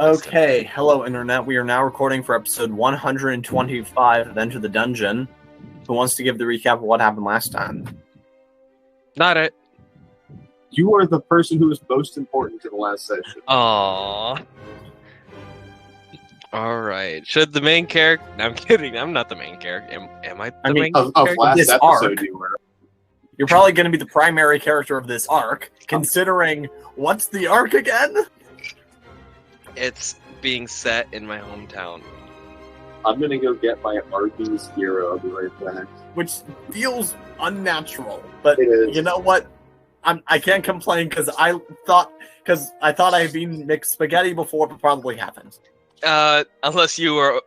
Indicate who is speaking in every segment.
Speaker 1: Okay, hello Internet. We are now recording for episode 125 of Enter the Dungeon. Who wants to give the recap of what happened last time?
Speaker 2: Not it.
Speaker 3: You are the person who was most important to the last session.
Speaker 2: Aww. Alright. Should the main character... No, I'm kidding. I'm not the main character. Am I the main
Speaker 3: Of
Speaker 2: character?
Speaker 3: last
Speaker 1: This
Speaker 3: episode,
Speaker 1: arc.
Speaker 3: you were.
Speaker 1: You're probably going to be the primary character of this arc, considering what's the arc again?
Speaker 2: It's being set in my hometown.
Speaker 3: I'm gonna go get my Arby's hero. I'll be right back.
Speaker 1: Which feels unnatural, but
Speaker 3: It is.
Speaker 1: you know what? I can't complain because I thought I've eaten mixed spaghetti before, but probably haven't.
Speaker 2: Unless you were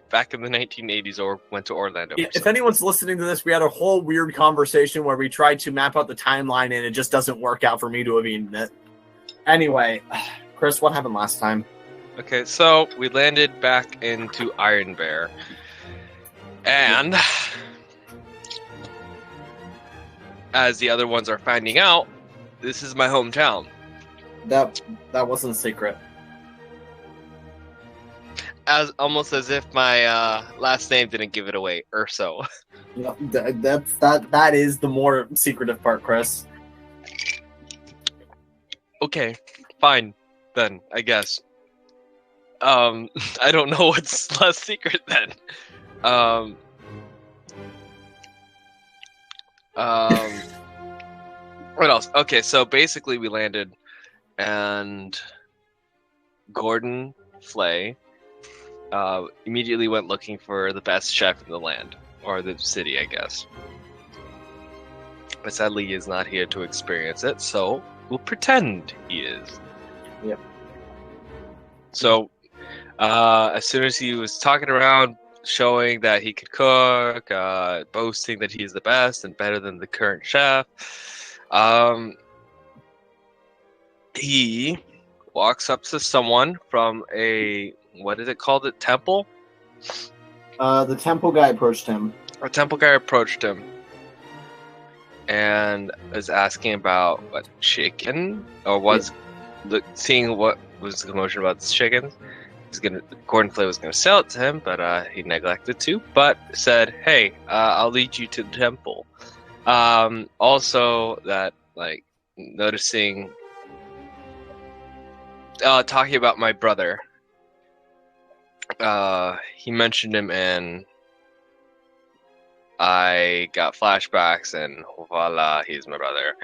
Speaker 2: back in the 1980s or went to Orlando.
Speaker 1: Yeah, if anyone's listening to this, we had a whole weird conversation where we tried to map out the timeline, and it just doesn't work out for me to have eaten it. Anyway, Chris, what happened last time?
Speaker 2: Okay, so we landed back into Iron Bear. And as the other ones are finding out, this is my hometown.
Speaker 1: That wasn't a secret.
Speaker 2: Almost as if my last name didn't give it away, Urso.
Speaker 1: No, that is the more secretive part, Chris.
Speaker 2: Okay, fine then, I guess. I don't know what's less secret then. What else? Okay, so basically we landed, and Gordon Flay immediately went looking for the best chef in the land, or the city, I guess. But sadly, he is not here to experience it, so we'll pretend he is.
Speaker 1: Yep.
Speaker 2: So, as soon as he was talking around, showing that he could cook, boasting that he's the best and better than the current chef, he walks up to someone from a, what is it called, a temple?
Speaker 1: The temple guy approached him.
Speaker 2: A temple guy approached him and was asking about what chicken, or was seeing what was the commotion about the chickens. Gordon Flay was gonna sell it to him, but he neglected to. But said, "Hey, I'll lead you to the temple." Also, that like noticing, talking about my brother. He mentioned him, and I got flashbacks, and voila, he's my brother.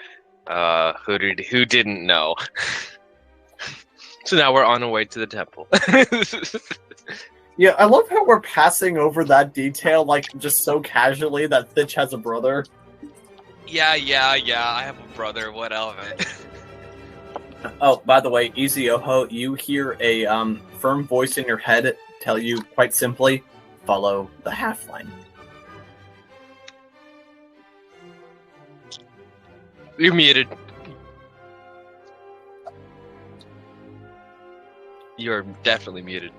Speaker 2: Who didn't know? So now we're on our way to the temple.
Speaker 1: Yeah, I love how we're passing over that detail, like, just so casually that Thitch has a brother.
Speaker 2: Yeah, I have a brother, what of it?
Speaker 1: Oh, by the way, Easy Oho, you hear a firm voice in your head tell you, quite simply, follow the halfling.
Speaker 2: You're muted. You're definitely muted.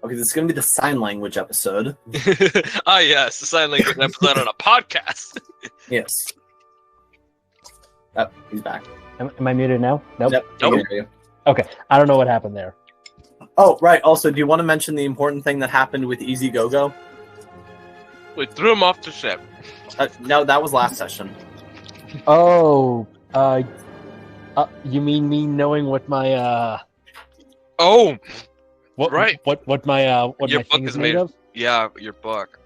Speaker 1: Okay, this is going to be the sign language episode.
Speaker 2: Ah, yes, the sign language episode on a podcast.
Speaker 1: Yes. Oh, he's back.
Speaker 4: Am I muted now? Nope.
Speaker 1: Yep, I can hear you.
Speaker 4: Okay, I don't know what happened there.
Speaker 1: Oh, right. Also, do you want to mention the important thing that happened with Easy Go-Go?
Speaker 2: We threw him off the ship.
Speaker 1: No, that was last session.
Speaker 4: Oh, you mean me knowing what my
Speaker 2: Oh,
Speaker 4: what
Speaker 2: right.
Speaker 4: what my
Speaker 2: Your
Speaker 4: my
Speaker 2: book
Speaker 4: thing
Speaker 2: is
Speaker 4: is made
Speaker 2: made-
Speaker 4: of?
Speaker 2: yeah, your book.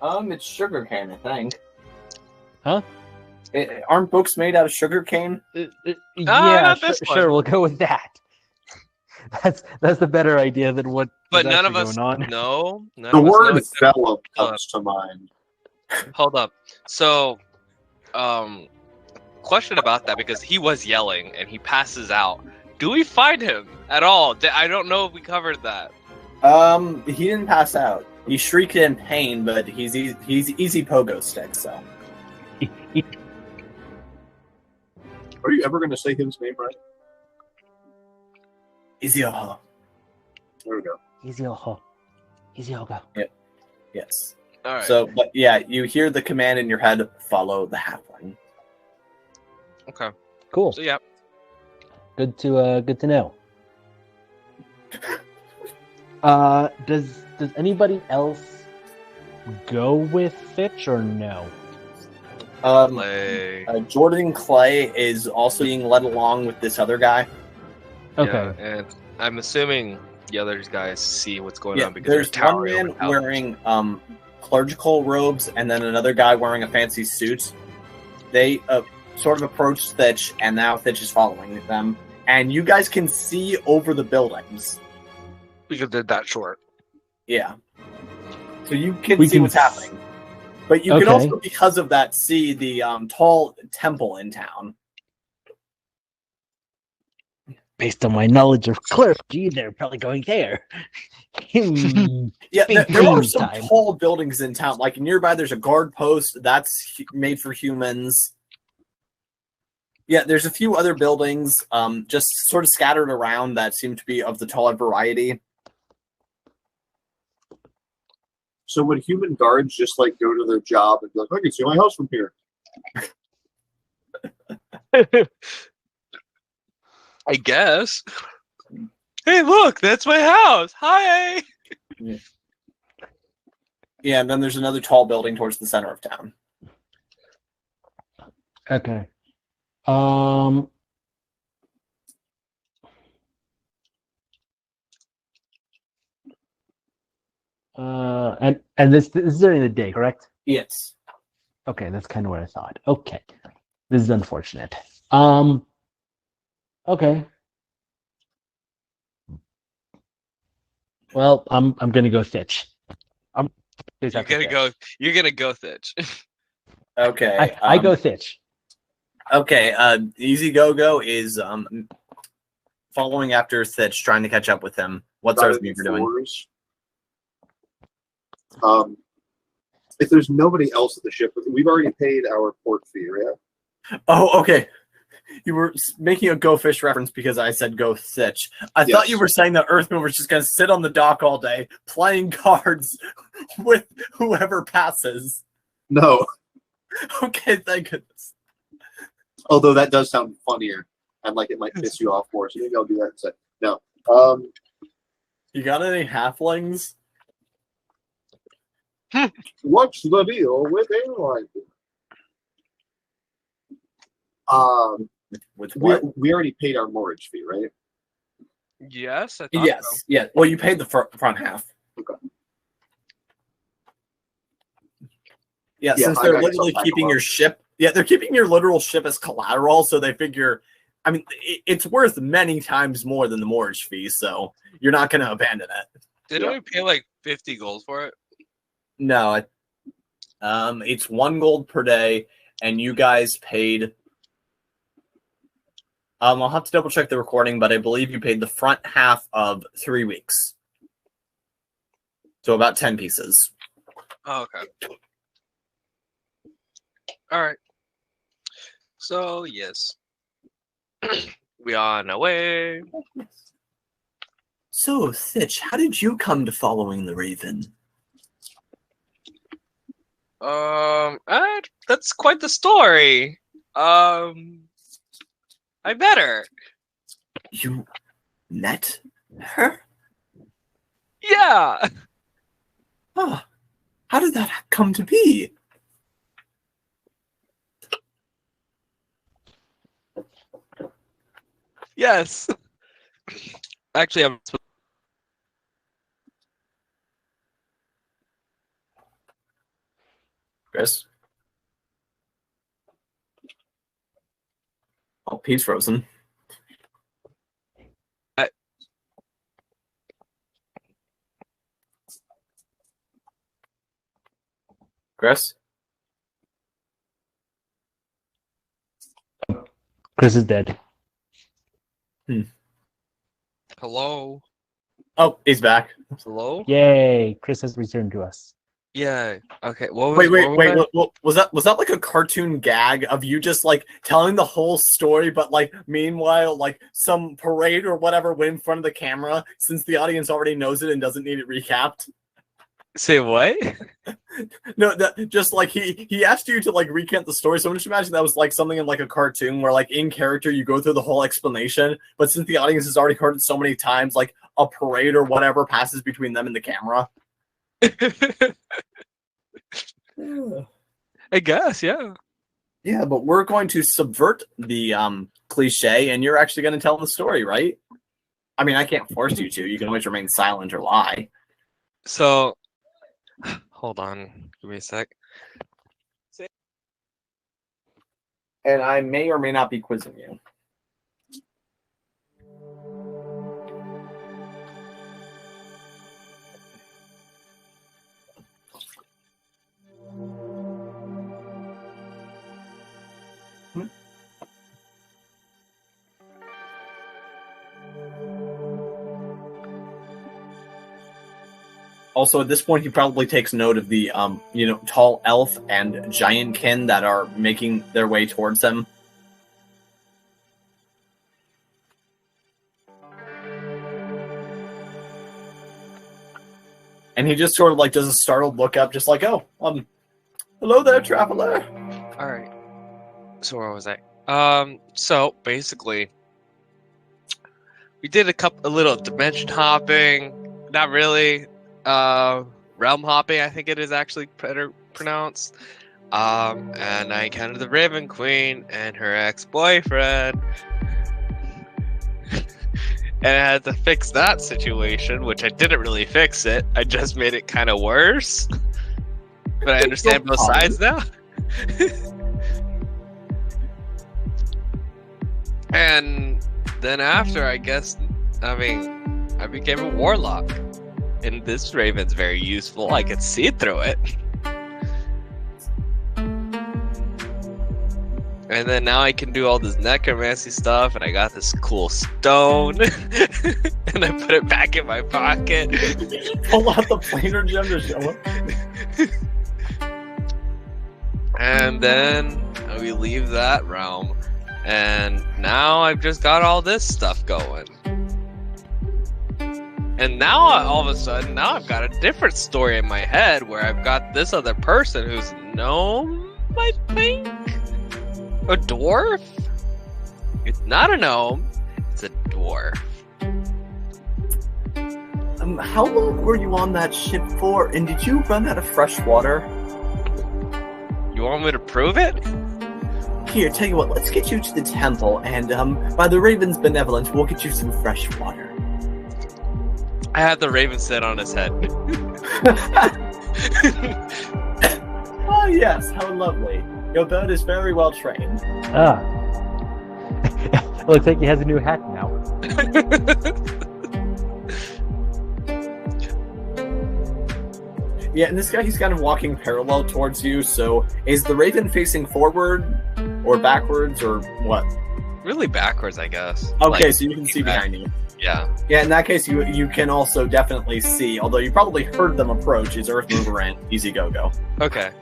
Speaker 1: It's sugarcane, I think.
Speaker 4: Huh?
Speaker 1: Aren't books made out of sugarcane?
Speaker 4: Yeah,
Speaker 2: not this one.
Speaker 4: sure, we'll go with that. That's the better idea than what.
Speaker 2: But
Speaker 4: is
Speaker 2: none of
Speaker 4: actually
Speaker 2: us
Speaker 4: going on.
Speaker 2: know. None
Speaker 3: The
Speaker 2: of us
Speaker 3: word
Speaker 2: know except-
Speaker 3: vellum comes to mind.
Speaker 2: Hold up. So, question about that, because he was yelling and he passes out. Do we find him at all? I don't know if we covered that.
Speaker 1: He didn't pass out. He shrieked in pain, but he's easy pogo stick, so.
Speaker 3: Are you ever going to say his name right?
Speaker 1: Easy Oho.
Speaker 3: There we go.
Speaker 4: Easy ojo. Easy ojo.
Speaker 1: Yes.
Speaker 2: All right.
Speaker 1: So, but yeah, you hear the command in your head, follow the halfling.
Speaker 2: Okay.
Speaker 4: Cool.
Speaker 2: So yeah.
Speaker 4: Good to know. Does anybody else go with Thitch or no?
Speaker 1: Jordan Clay is also being led along with this other guy.
Speaker 4: Okay.
Speaker 2: Yeah, and I'm assuming the other guys see what's going
Speaker 1: Yeah,
Speaker 2: on because
Speaker 1: there's
Speaker 2: they're
Speaker 1: one
Speaker 2: towering
Speaker 1: man
Speaker 2: over towers.
Speaker 1: wearing clerical robes, and then another guy wearing a fancy suit. They sort of approached Thitch, and now Thitch is following them. And you guys can see over the buildings.
Speaker 2: Because they're that short.
Speaker 1: Yeah. So you can see what's happening. But you can also, because of that, see the tall temple in town.
Speaker 4: Based on my knowledge of clergy, they're probably going there.
Speaker 1: Yeah, there are some tall buildings in town. Like nearby, there's a guard post that's made for humans. Yeah, there's a few other buildings just sort of scattered around that seem to be of the taller variety.
Speaker 3: So would human guards just like go to their job and be like, I can see my house from here?
Speaker 2: I guess. Hey, look, that's my house. Hi.
Speaker 1: Yeah, and then there's another tall building towards the center of town.
Speaker 4: Okay. And this is during the day, correct?
Speaker 1: Yes.
Speaker 4: Okay, that's kind of what I thought. Okay. This is unfortunate. Okay. Well, I'm gonna go Thitch.
Speaker 2: You're gonna go Thitch.
Speaker 1: Okay.
Speaker 4: I go Thitch.
Speaker 1: Okay, Easy Go is following after Thitch, trying to catch up with him. What's Earthbeaver doing?
Speaker 3: If there's nobody else at the ship, we've already paid our port fee, right?
Speaker 1: Oh, okay. You were making a Go Fish reference because I said Go Thitch. I thought you were saying that Earthmover was just going to sit on the dock all day, playing cards with whoever passes.
Speaker 3: No.
Speaker 1: Okay, thank goodness.
Speaker 3: Although that does sound funnier, and like it might piss you off more, so maybe I'll do that instead. No.
Speaker 1: You got any halflings?
Speaker 3: What's the deal with airline?
Speaker 1: With what?
Speaker 3: We already paid our mortgage fee, right?
Speaker 2: Yes, I thought
Speaker 1: Yes,
Speaker 2: so.
Speaker 1: yeah. Well, you paid the front half.
Speaker 3: Okay.
Speaker 1: Yeah, since they're literally keeping your ship. Yeah, they're keeping your literal ship as collateral, so they figure. I mean, it's worth many times more than the mortgage fee, so you're not going to abandon it.
Speaker 2: Didn't we pay like 50 gold for it?
Speaker 1: No, it's 1 gold per day, and you guys paid. I'll have to double check the recording, but I believe you paid the front half of 3 weeks, so about 10 pieces.
Speaker 2: Oh, okay. All right. So yes, we are on our way.
Speaker 1: So, Thitch, how did you come to following the Raven?
Speaker 2: That's quite the story. I met her.
Speaker 1: You met her?
Speaker 2: Yeah.
Speaker 1: Oh, how did that come to be?
Speaker 2: Yes. Actually, I'm.
Speaker 1: Chris? Oh, Pete's frozen. Chris?
Speaker 4: Chris is dead.
Speaker 2: Hello.
Speaker 1: Oh, he's back.
Speaker 2: Hello.
Speaker 4: Yay! Chris has returned to us.
Speaker 2: Yeah. Okay. What was,
Speaker 1: wait. Was that like a cartoon gag of you just like telling the whole story, but like meanwhile, like some parade or whatever went in front of the camera since the audience already knows it and doesn't need it recapped?
Speaker 2: Say what?
Speaker 1: No, just like he asked you to like recant the story. So I'm just imagining that was like something in like a cartoon where like in character you go through the whole explanation, but since the audience has already heard it so many times, like a parade or whatever passes between them and the camera.
Speaker 2: I guess, yeah.
Speaker 1: Yeah, but we're going to subvert the cliche, and you're actually going to tell the story, right? I mean, I can't force you to. You can always remain silent or lie.
Speaker 2: So, hold on. Give me a sec.
Speaker 1: And I may or may not be quizzing you. Also, at this point, he probably takes note of the, tall elf and giantkin that are making their way towards them. And he just sort of like does a startled look up, just like, "Oh, hello there, traveler."
Speaker 2: All right. So where was I? So basically, we did a little dimension hopping. Not really. Realm hopping, I think it is actually better pronounced. And I encountered the Raven Queen and her ex-boyfriend. And I had to fix that situation, which I didn't really fix it. I just made it kind of worse. But I understand both sides now. And then after, I became a warlock. And this raven's very useful. I could see through it. And then now I can do all this necromancy stuff, and I got this cool stone. And I put it back in my pocket.
Speaker 1: Pull out the planar gem to show it.
Speaker 2: And then we leave that realm. And now I've just got all this stuff going. And now, all of a sudden, I've got a different story in my head where I've got this other person who's a gnome, I think? A dwarf? It's not a gnome, it's a dwarf.
Speaker 1: How long were you on that ship for, and did you run out of fresh water?
Speaker 2: You want me to prove it?
Speaker 1: Here, tell you what, let's get you to the temple, and by the Raven's benevolence, we'll get you some fresh water.
Speaker 2: I had the raven sit on his head.
Speaker 1: Oh yes, how lovely. Your bird is very well trained.
Speaker 4: Ah. Looks like he has a new hat now.
Speaker 1: Yeah, and this guy, he's kind of walking parallel towards you, so is the raven facing forward, or backwards, or what?
Speaker 2: Really backwards, I guess.
Speaker 1: Okay,
Speaker 2: like,
Speaker 1: so you can see behind you.
Speaker 2: Yeah.
Speaker 1: Yeah, in that case, you can also definitely see, although you probably heard them approach, is Earth Mover and Easy Go-Go.
Speaker 2: Okay.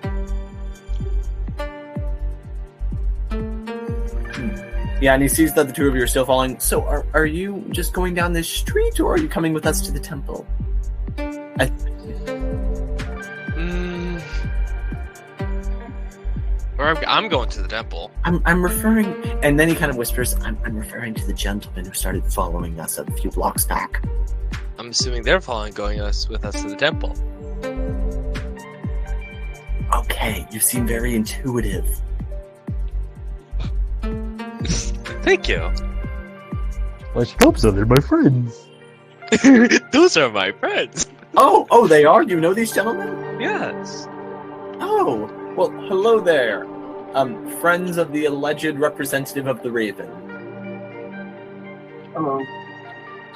Speaker 1: Yeah, and he sees that the two of you are still following. So are you just going down this street, or are you coming with us to the temple?
Speaker 2: I'm going to the temple.
Speaker 1: I'm referring, and then he kind of whispers, I'm referring to the gentleman who started following us a few blocks back.
Speaker 2: I'm assuming they're going with us to the temple.
Speaker 1: Okay, you seem very intuitive.
Speaker 2: Thank you.
Speaker 4: Well, I hope so. They're my friends.
Speaker 2: Those are my friends.
Speaker 1: Oh, they are? You know these gentlemen?
Speaker 2: Yes.
Speaker 1: Oh, well, hello there. Friends of the alleged representative of the Raven.
Speaker 3: Hello.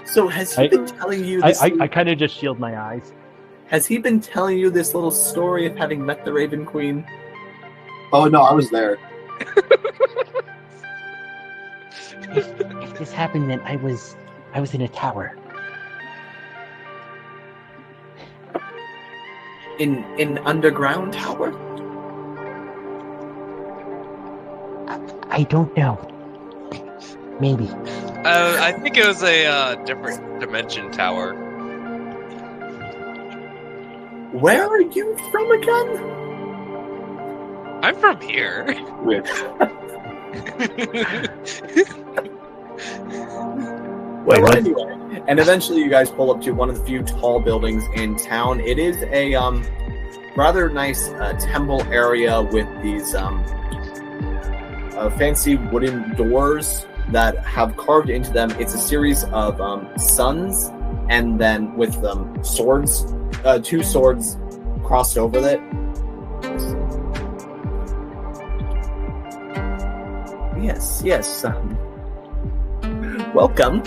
Speaker 1: So has he been telling you this?
Speaker 4: I kind of just shield my eyes.
Speaker 1: Has he been telling you this little story of having met the Raven Queen?
Speaker 3: Oh no, I was there.
Speaker 4: If this happened, then I was in a tower.
Speaker 1: In an underground tower?
Speaker 4: I don't know. Maybe.
Speaker 2: I think it was a different dimension tower.
Speaker 1: Where are you from again?
Speaker 2: I'm from here.
Speaker 1: Well, anyway, and eventually you guys pull up to one of the few tall buildings in town. It is a rather nice temple area with these fancy wooden doors that have carved into them. It's a series of suns, and then with swords, 2 swords crossed over it. Yes. Welcome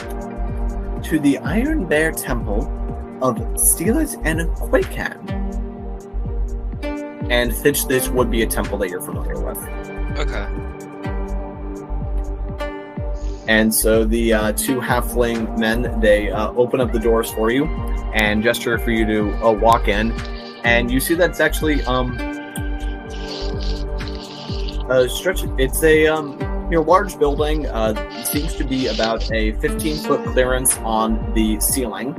Speaker 1: to the Iron Bear Temple of Steelers and Quakan. And Thitch, this would be a temple that you're familiar with.
Speaker 2: Okay.
Speaker 1: And so the 2 halfling men, they open up the doors for you and gesture for you to walk in. And you see that it's actually it's a large building. Seems to be about a 15-foot clearance on the ceiling.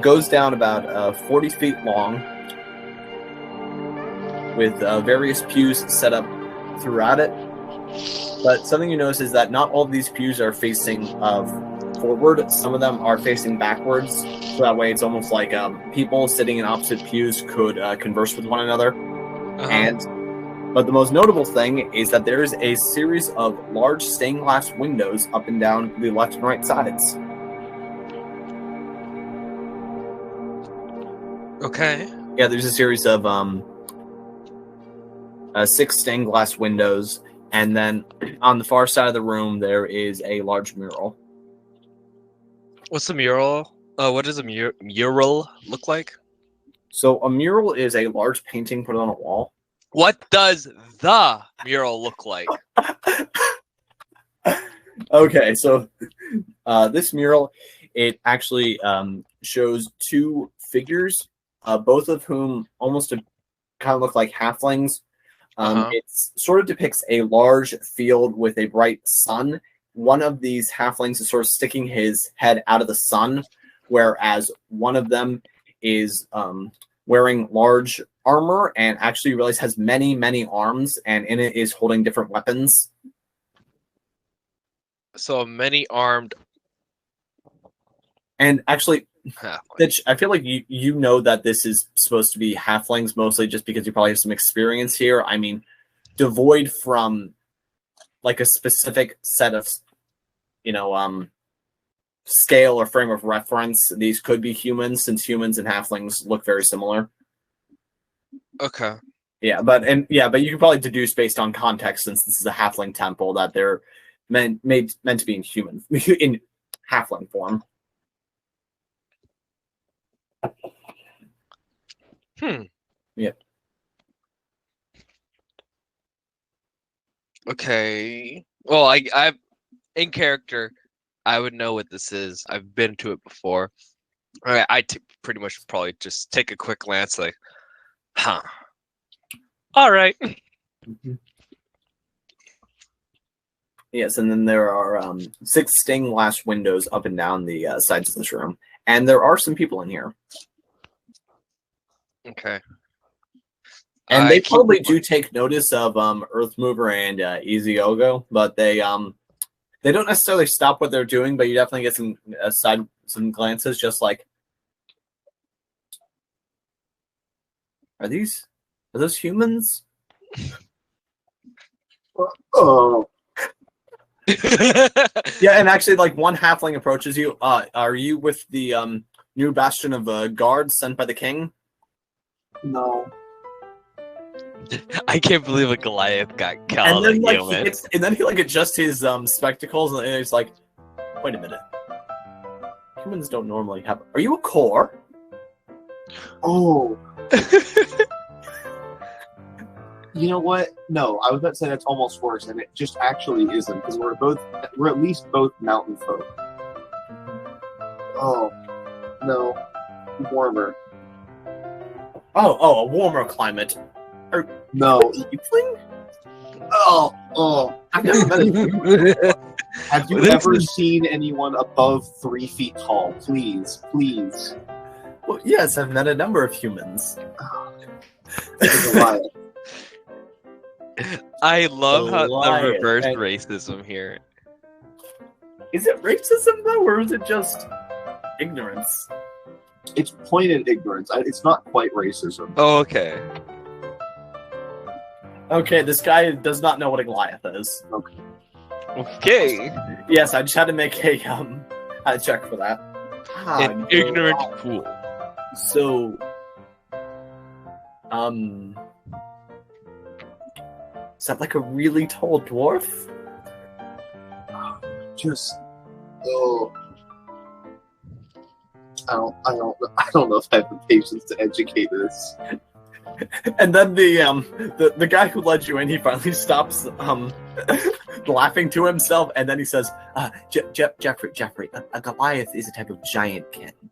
Speaker 1: Goes down about 40 feet long, with various pews set up throughout it. But something you notice is that not all of these pews are facing forward. Some of them are facing backwards. So that way it's almost like people sitting in opposite pews could converse with one another. Uh-huh. But the most notable thing is that there is a series of large stained glass windows up and down the left and right sides.
Speaker 2: Okay.
Speaker 1: Yeah, there's a series of 6 stained glass windows, and then on the far side of the room there is a large mural.
Speaker 2: What's the mural? What does a mural look like?
Speaker 1: So a mural is a large painting put on a wall.
Speaker 2: What does the mural look like?
Speaker 1: Okay, so this mural, it actually shows 2 figures, both of whom almost kind of look like halflings. It sort of depicts a large field with a bright sun. One of these halflings is sort of sticking his head out of the sun, whereas one of them is wearing large armor and actually you realize has many, many arms, and in it is holding different weapons.
Speaker 2: So a many-armed...
Speaker 1: And actually, Thitch, I feel like you know that this is supposed to be halflings, mostly just because you probably have some experience here. I mean, devoid from like a specific set of, scale or frame of reference, these could be humans, since humans and halflings look very similar.
Speaker 2: Okay.
Speaker 1: Yeah, but you can probably deduce based on context, since this is a halfling temple, that they're meant to be in halfling form. Yeah.
Speaker 2: Okay. Well, I in character, I would know what this is. I've been to it before. Pretty much probably just take a quick glance, like, huh. All right.
Speaker 1: Mm-hmm. Yes, and then there are 6 stained glass windows up and down the sides of this room, and there are some people in here.
Speaker 2: Okay.
Speaker 1: And they probably do take notice of Earthmover and Eziogo, but they don't necessarily stop what they're doing, but you definitely get some glances, just like, are those humans?
Speaker 3: Oh.
Speaker 1: Yeah, and actually, like, one halfling approaches you. Are you with the new bastion of guards sent by the king?
Speaker 3: No.
Speaker 2: I can't believe a Goliath got called a human.
Speaker 1: And then he adjusts his spectacles, and he's like, "Wait a minute. Humans don't normally have. Are you a core?"
Speaker 3: Oh. You know what? No, I was about to say that's almost worse, and it just actually isn't, because we're at least both mountain folk. Oh. No. Warmer.
Speaker 1: Oh, a warmer climate.
Speaker 3: No.
Speaker 1: Tiefling?
Speaker 3: Oh. I've never met a tiefling. Have you ever seen anyone above 3 feet tall? Please.
Speaker 1: Well, yes, I've met a number of humans.
Speaker 2: I love how the
Speaker 1: Goliath,
Speaker 2: reverse
Speaker 1: and-
Speaker 2: racism here.
Speaker 1: Is it racism though, or is it just ignorance?
Speaker 3: It's pointed ignorance. It's not quite racism.
Speaker 2: Oh, okay.
Speaker 1: Okay, this guy does not know what a Goliath is.
Speaker 2: Okay.
Speaker 1: Yes, I just had to make a check for that.
Speaker 2: An ignorant fool.
Speaker 1: So, is that like a really tall dwarf?
Speaker 3: Just I don't know if I have the patience to educate this.
Speaker 1: And then the guy who led you in, he finally stops laughing to himself, and then he says, Jeffrey, a Goliath is a type of giant kitten.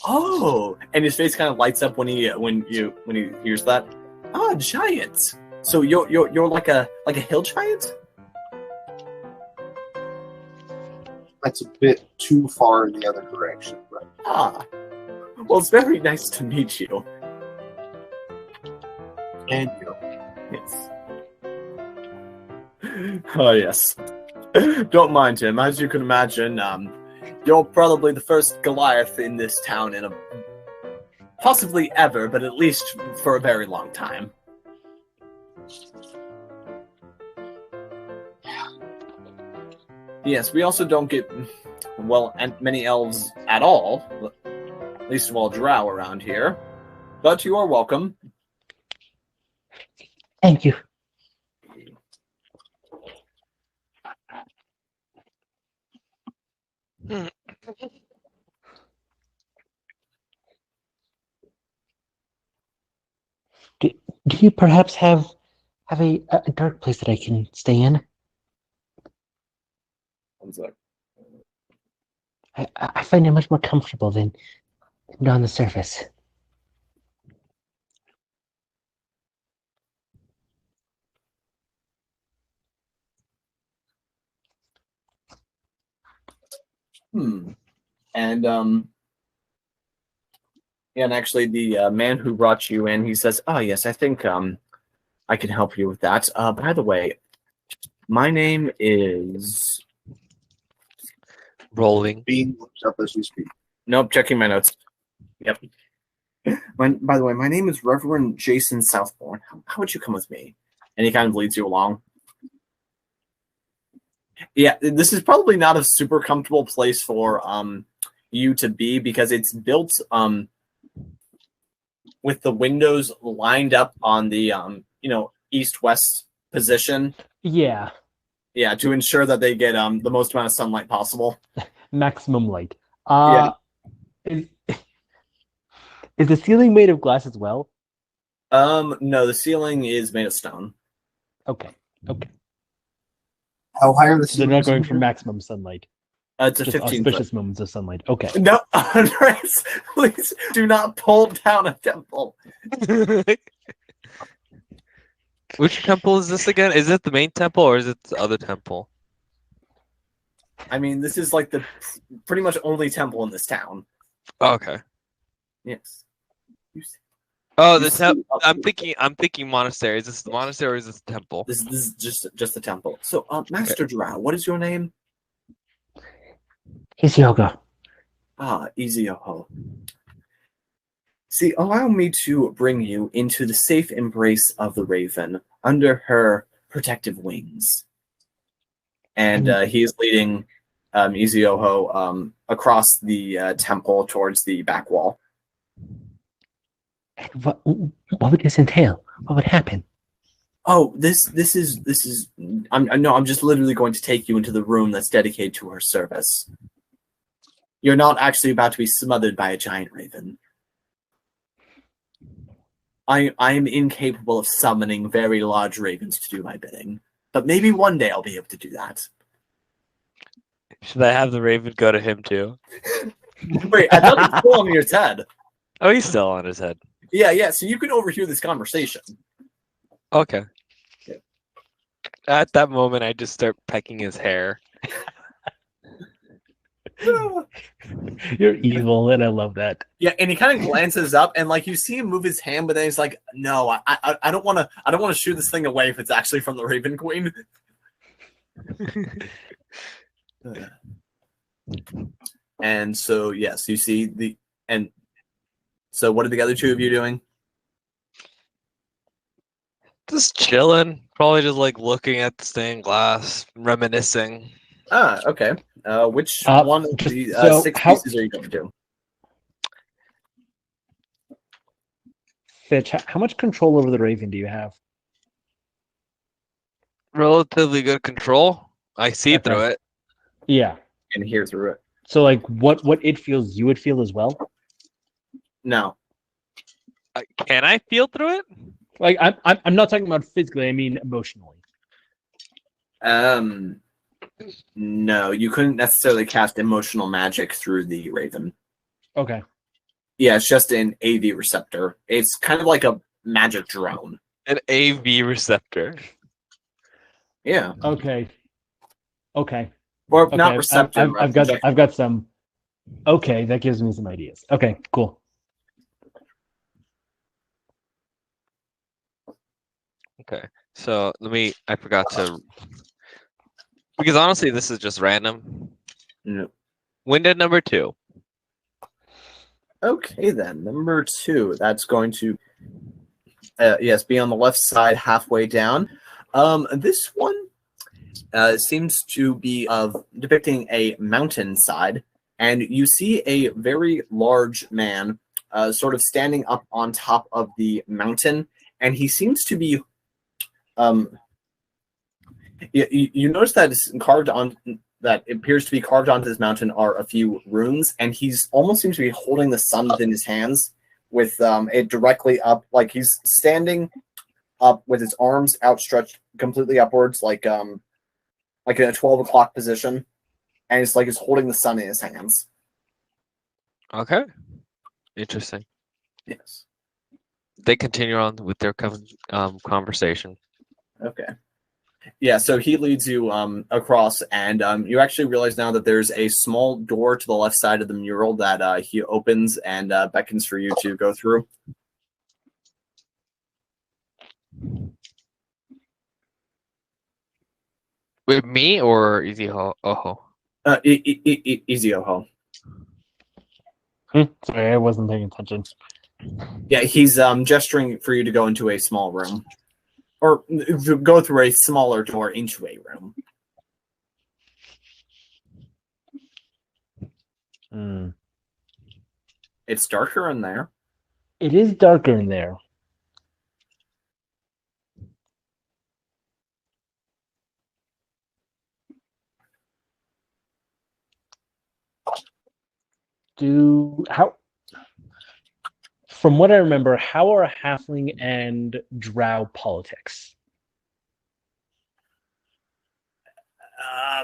Speaker 1: Oh, and his face kind of lights up when he hears that. Ah, giants. So you're like a hill giant?
Speaker 3: That's a bit too far in the other direction, but
Speaker 1: Well, it's very nice to meet you.
Speaker 3: and you.
Speaker 1: Yes. Oh, yes. Don't mind him. As you can imagine, you're probably the first Goliath in this town in possibly ever, but at least for a very long time. Yes, we also don't get, many elves at all. Least of all drow around here. But you are welcome.
Speaker 4: Thank you. Do you perhaps have a dark place that I can stay in?
Speaker 1: One sec.
Speaker 4: I find it much more comfortable than on the surface.
Speaker 1: And and actually the man who brought you in, he says, "Oh yes, I think I can help you with that. By the way, my name is."
Speaker 2: Rolling.
Speaker 3: Being looked up as we speak.
Speaker 1: Nope, checking my notes. Yep. By the way, my name is Reverend Jason Southbourne. How would you come with me? And he kind of leads you along. Yeah, this is probably not a super comfortable place for you to be because it's built with the windows lined up on the east-west position.
Speaker 4: Yeah.
Speaker 1: Yeah, to ensure that they get the most amount of sunlight possible.
Speaker 4: Maximum light.
Speaker 1: Yeah.
Speaker 4: Is the ceiling made of glass as well?
Speaker 1: No, the ceiling is made of stone.
Speaker 4: Okay.
Speaker 3: How high are the
Speaker 4: So they're not going for maximum sunlight.
Speaker 1: It's a
Speaker 4: Just
Speaker 1: 15
Speaker 4: auspicious moments of sunlight. Okay.
Speaker 1: No, Andres, please do not pull down a temple.
Speaker 2: Which temple is this again? Is it the main temple or is it the other temple?
Speaker 1: I mean, this is like the pretty much only temple in this town.
Speaker 2: Oh, okay.
Speaker 1: Yes.
Speaker 2: Oh, I'm thinking monastery. Is this the monastery or is this the temple?
Speaker 1: This is just the temple. So, Master Drow, what is your name?
Speaker 4: Here's yoga.
Speaker 1: Easy ho. See, allow me to bring you into the safe embrace of the Raven under her protective wings. And he is leading Izioho across the temple towards the back wall.
Speaker 4: What would this entail? What would happen?
Speaker 1: Oh, this is. I'm just literally going to take you into the room that's dedicated to her service. You're not actually about to be smothered by a giant raven. I am incapable of summoning very large ravens to do my bidding, but maybe one day I'll be able to do that.
Speaker 2: Should I have the raven go to him too?
Speaker 1: Wait, I thought it's still on your head.
Speaker 2: Oh, he's still on his head.
Speaker 1: Yeah, so you can overhear this conversation.
Speaker 2: Okay.
Speaker 1: Yeah.
Speaker 2: At that moment, I just start pecking his hair.
Speaker 4: You're evil, and I love that.
Speaker 1: Yeah, and he kind of glances up, and like you see him move his hand, but then he's like, "No, I don't want to. I don't want to shoo this thing away if it's actually from the Raven Queen." And so, yes, you see the and so what are the other two of you doing?
Speaker 2: Just chilling. Probably just like looking at the stained glass, reminiscing.
Speaker 1: Ah, okay. Which one of the six pieces are you going to?
Speaker 4: Thitch, how much control over the Raven do you have?
Speaker 2: Relatively good control. I see through it.
Speaker 4: Yeah.
Speaker 1: And hear through it.
Speaker 4: So, like, what it feels, you would feel as well?
Speaker 1: No.
Speaker 2: Can I feel through it?
Speaker 4: Like, I'm not talking about physically. I mean emotionally.
Speaker 1: No, you couldn't necessarily cast emotional magic through the Raven.
Speaker 4: Okay.
Speaker 1: Yeah, it's just an AV receptor. It's kind of like a magic drone.
Speaker 2: An AV receptor.
Speaker 1: Yeah.
Speaker 4: Okay.
Speaker 1: Or
Speaker 4: Okay,
Speaker 1: not receptor.
Speaker 4: I've got some. Okay, that gives me some ideas. Okay, cool.
Speaker 2: Okay, so I forgot to, because honestly, this is just random.
Speaker 1: No.
Speaker 2: Window number 2.
Speaker 1: Okay, then. Number 2. That's going to, yes, be on the left side, halfway down. This one seems to be depicting a mountainside, and you see a very large man sort of standing up on top of the mountain, and he seems to be you notice that it's carved on that it appears to be carved onto this mountain are a few runes, and he's almost seems to be holding the sun within his hands with it directly up, like he's standing up with his arms outstretched completely upwards, like in a 12 o'clock position, and it's like he's holding the sun in his hands.
Speaker 2: Okay, interesting.
Speaker 1: Yes.
Speaker 2: They continue on with their conversation.
Speaker 1: Okay. Yeah, so he leads you across, and you actually realize now that there's a small door to the left side of the mural that he opens and beckons for you to go through.
Speaker 2: With me or Easy Oho?
Speaker 1: Easy Oho.
Speaker 4: Sorry, I wasn't paying attention.
Speaker 1: Yeah, he's gesturing for you to go into a small room. Or go through a smaller door into a room. It's darker in there.
Speaker 4: It is darker in there. From what I remember, how are halfling and drow politics?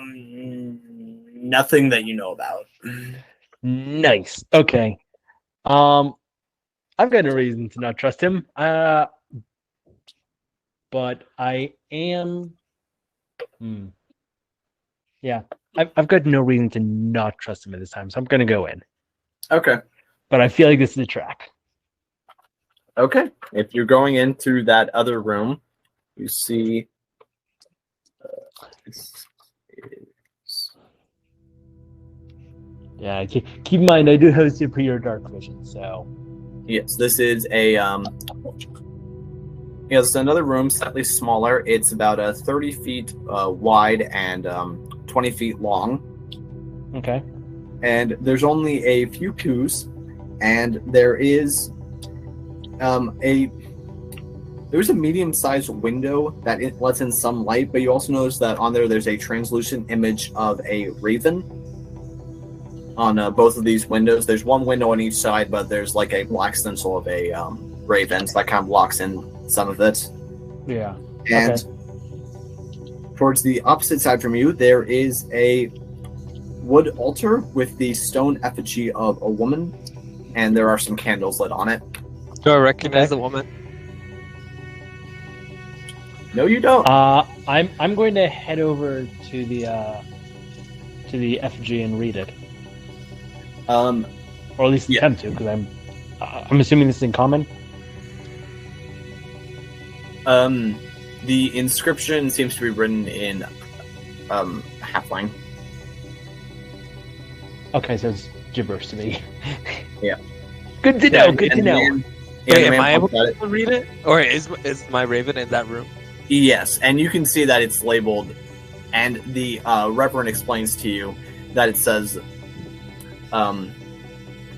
Speaker 1: Nothing that you know about.
Speaker 4: Nice. Okay. I've got no reason to not trust him. But I am. Yeah, I've got no reason to not trust him at this time, so I'm gonna go in.
Speaker 1: Okay.
Speaker 4: But I feel like this is a trap.
Speaker 1: Okay. If you're going in through that other room, you see.
Speaker 4: Yeah, keep in mind I do have superior dark vision, so.
Speaker 1: Yes, this is a it's another room, slightly smaller. It's about 30 feet wide and 20 feet long.
Speaker 4: Okay.
Speaker 1: And there's only a few pews, and there is there's a medium-sized window that it lets in some light, but you also notice that on there's a translucent image of a raven on both of these windows. There's one window on each side, but there's like a black stencil of a raven, so that kind of blocks in some of it.
Speaker 4: Yeah.
Speaker 1: And towards the opposite side from you, there is a wood altar with the stone effigy of a woman, and there are some candles lit on it.
Speaker 2: Do I recognize the woman?
Speaker 1: No, you don't.
Speaker 4: I'm going to head over to the effigy and read it. Or at least attempt to, because I'm assuming this is in common.
Speaker 1: The inscription seems to be written in Halfling.
Speaker 4: Okay, so it's gibberish to me.
Speaker 1: Yeah.
Speaker 4: Good to know. Good to know.
Speaker 2: Wait, am I able to read it? Or is my raven in that room?
Speaker 1: Yes, and you can see that it's labeled, and the Reverend explains to you that it says,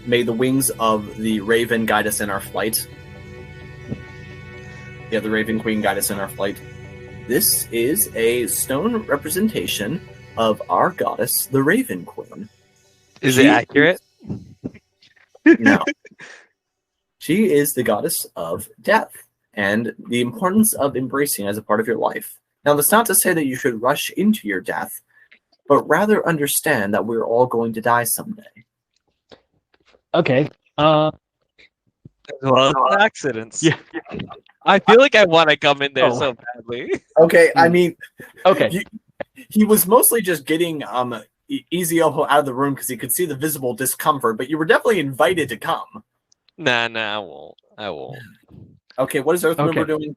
Speaker 1: "May the wings of the Raven guide us in our flight." Yeah, the Raven Queen guide us in our flight. This is a stone representation of our goddess, the Raven Queen.
Speaker 2: Is it accurate?
Speaker 1: No. She is the goddess of death and the importance of embracing as a part of your life. Now, that's not to say that you should rush into your death, but rather understand that we're all going to die someday.
Speaker 4: Okay.
Speaker 2: Well, accidents.
Speaker 4: Yeah.
Speaker 2: I feel like I want to come in there so badly.
Speaker 1: Okay, I mean,
Speaker 4: okay.
Speaker 1: He was mostly just getting Ezio out of the room because he could see the visible discomfort, but you were definitely invited to come.
Speaker 2: Nah, I won't.
Speaker 1: Okay, what is Earthmover doing?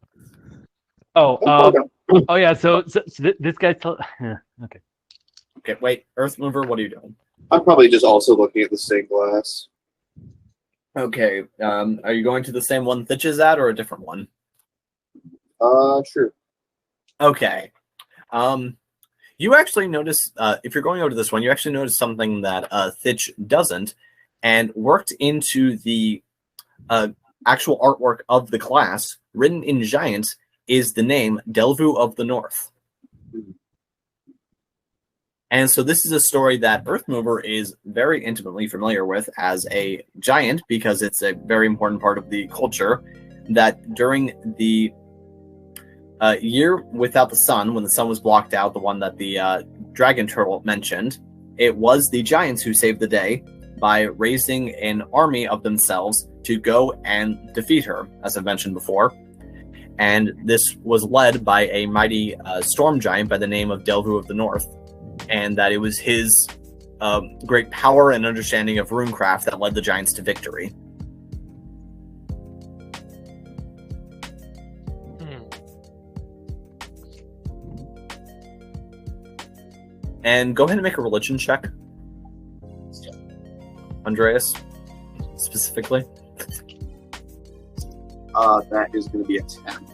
Speaker 4: Oh yeah. So this guy's okay.
Speaker 1: Okay, wait, Earthmover, what are you doing?
Speaker 3: I'm probably just also looking at the stained glass.
Speaker 1: Okay, are you going to the same one Thitch is at, or a different one?
Speaker 3: Sure.
Speaker 1: Okay. You actually notice, if you're going over to this one, you actually notice something that Thitch doesn't, and worked into the actual artwork of the class, written in giant, is the name Delvu of the North. And so this is a story that Earthmover is very intimately familiar with as a giant, because it's a very important part of the culture, that during the year without the sun, when the sun was blocked out, the one that the dragon turtle mentioned, it was the giants who saved the day by raising an army of themselves to go and defeat her, as I mentioned before. And this was led by a mighty storm giant by the name of Delvu of the North. And that it was his great power and understanding of runecraft that led the giants to victory. And go ahead and make a religion check. Andreas, specifically.
Speaker 3: That is going to be a 10.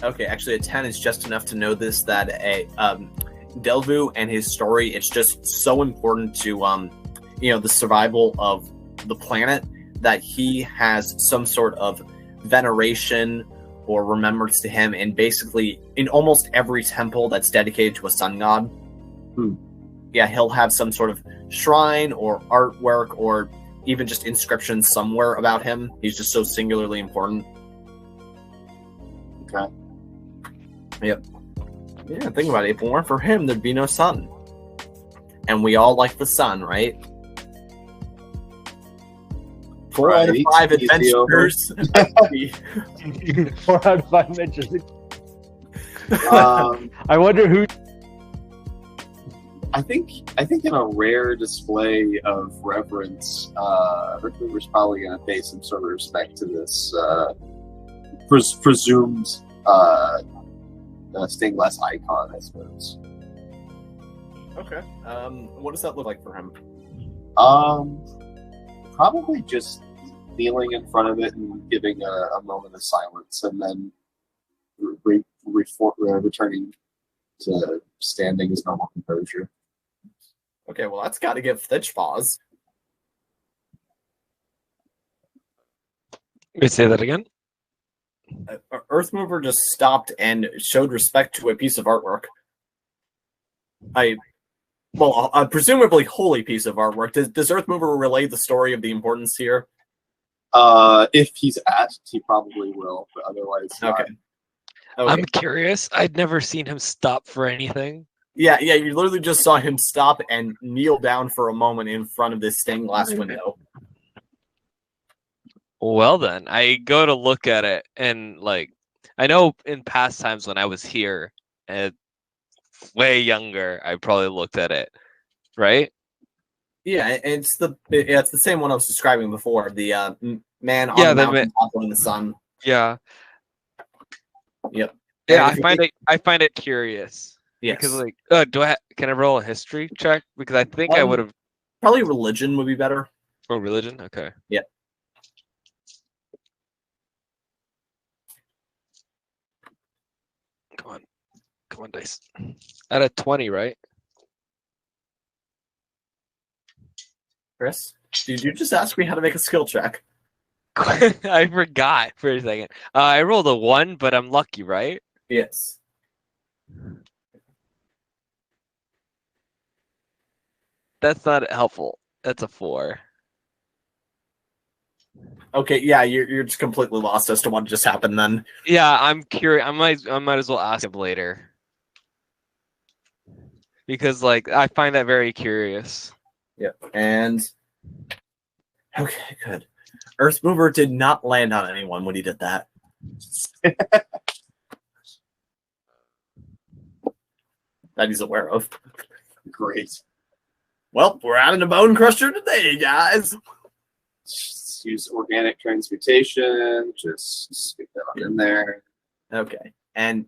Speaker 1: Okay, actually a 10 is just enough to know this, that a Delvu and his story, it's just so important to the survival of the planet, that he has some sort of veneration or remembrance to him, and basically in almost every temple that's dedicated to a sun god. Yeah, he'll have some sort of shrine or artwork or even just inscriptions somewhere about him. He's just so singularly important.
Speaker 3: Okay.
Speaker 1: Yep. Yeah, think about it. If it weren't for him, there'd be no sun. And we all like the sun, right? 4 out of 5 adventurers.
Speaker 4: 4 out of 5 adventures. I wonder who.
Speaker 3: I think in a rare display of reverence, Earthmover's probably going to pay some sort of respect to this presumed stained glass icon, I suppose.
Speaker 1: Okay. What does that look like for him?
Speaker 3: Probably just kneeling in front of it and giving a moment of silence, and then returning to standing his normal composure.
Speaker 1: Okay, well, that's got to give Thitch pause.
Speaker 2: Wait, say that again?
Speaker 1: Earthmover just stopped and showed respect to a piece of artwork. A presumably holy piece of artwork. Does Earthmover relay the story of the importance here?
Speaker 3: If he's asked, he probably will, but otherwise not.
Speaker 1: Okay.
Speaker 2: I'm curious. I'd never seen him stop for anything.
Speaker 1: Yeah, you literally just saw him stop and kneel down for a moment in front of this stained glass window.
Speaker 2: Well then, I go to look at it, and I know in past times when I was here, and way younger, I probably looked at it, right?
Speaker 1: Yeah, it's the same one I was describing before. The man on the mountain in the sun.
Speaker 2: Yeah.
Speaker 1: Yep.
Speaker 2: Yeah, I find it curious.
Speaker 1: Yes.
Speaker 2: Because like, can I roll a history check? Because I think I would have.
Speaker 1: Probably religion would be better.
Speaker 2: Oh, religion. Okay.
Speaker 1: Yeah.
Speaker 2: Come on, dice. At a 20, right?
Speaker 1: Chris, did you just ask me how to make a skill check?
Speaker 2: I forgot for a second. I rolled a 1, but I'm lucky, right?
Speaker 1: Yes.
Speaker 2: That's not helpful. That's a 4.
Speaker 1: Okay, yeah, you're just completely lost as to what just happened then.
Speaker 2: Yeah, I'm curious. I might as well ask him later. Because like I find that very curious.
Speaker 1: Yep. And okay, good. Earthmover did not land on anyone when he did that. That he's aware of.
Speaker 3: Great.
Speaker 1: Well, we're out of the Bone Crusher today, guys.
Speaker 3: Just use organic transmutation. Just stick that on in there.
Speaker 1: Okay. And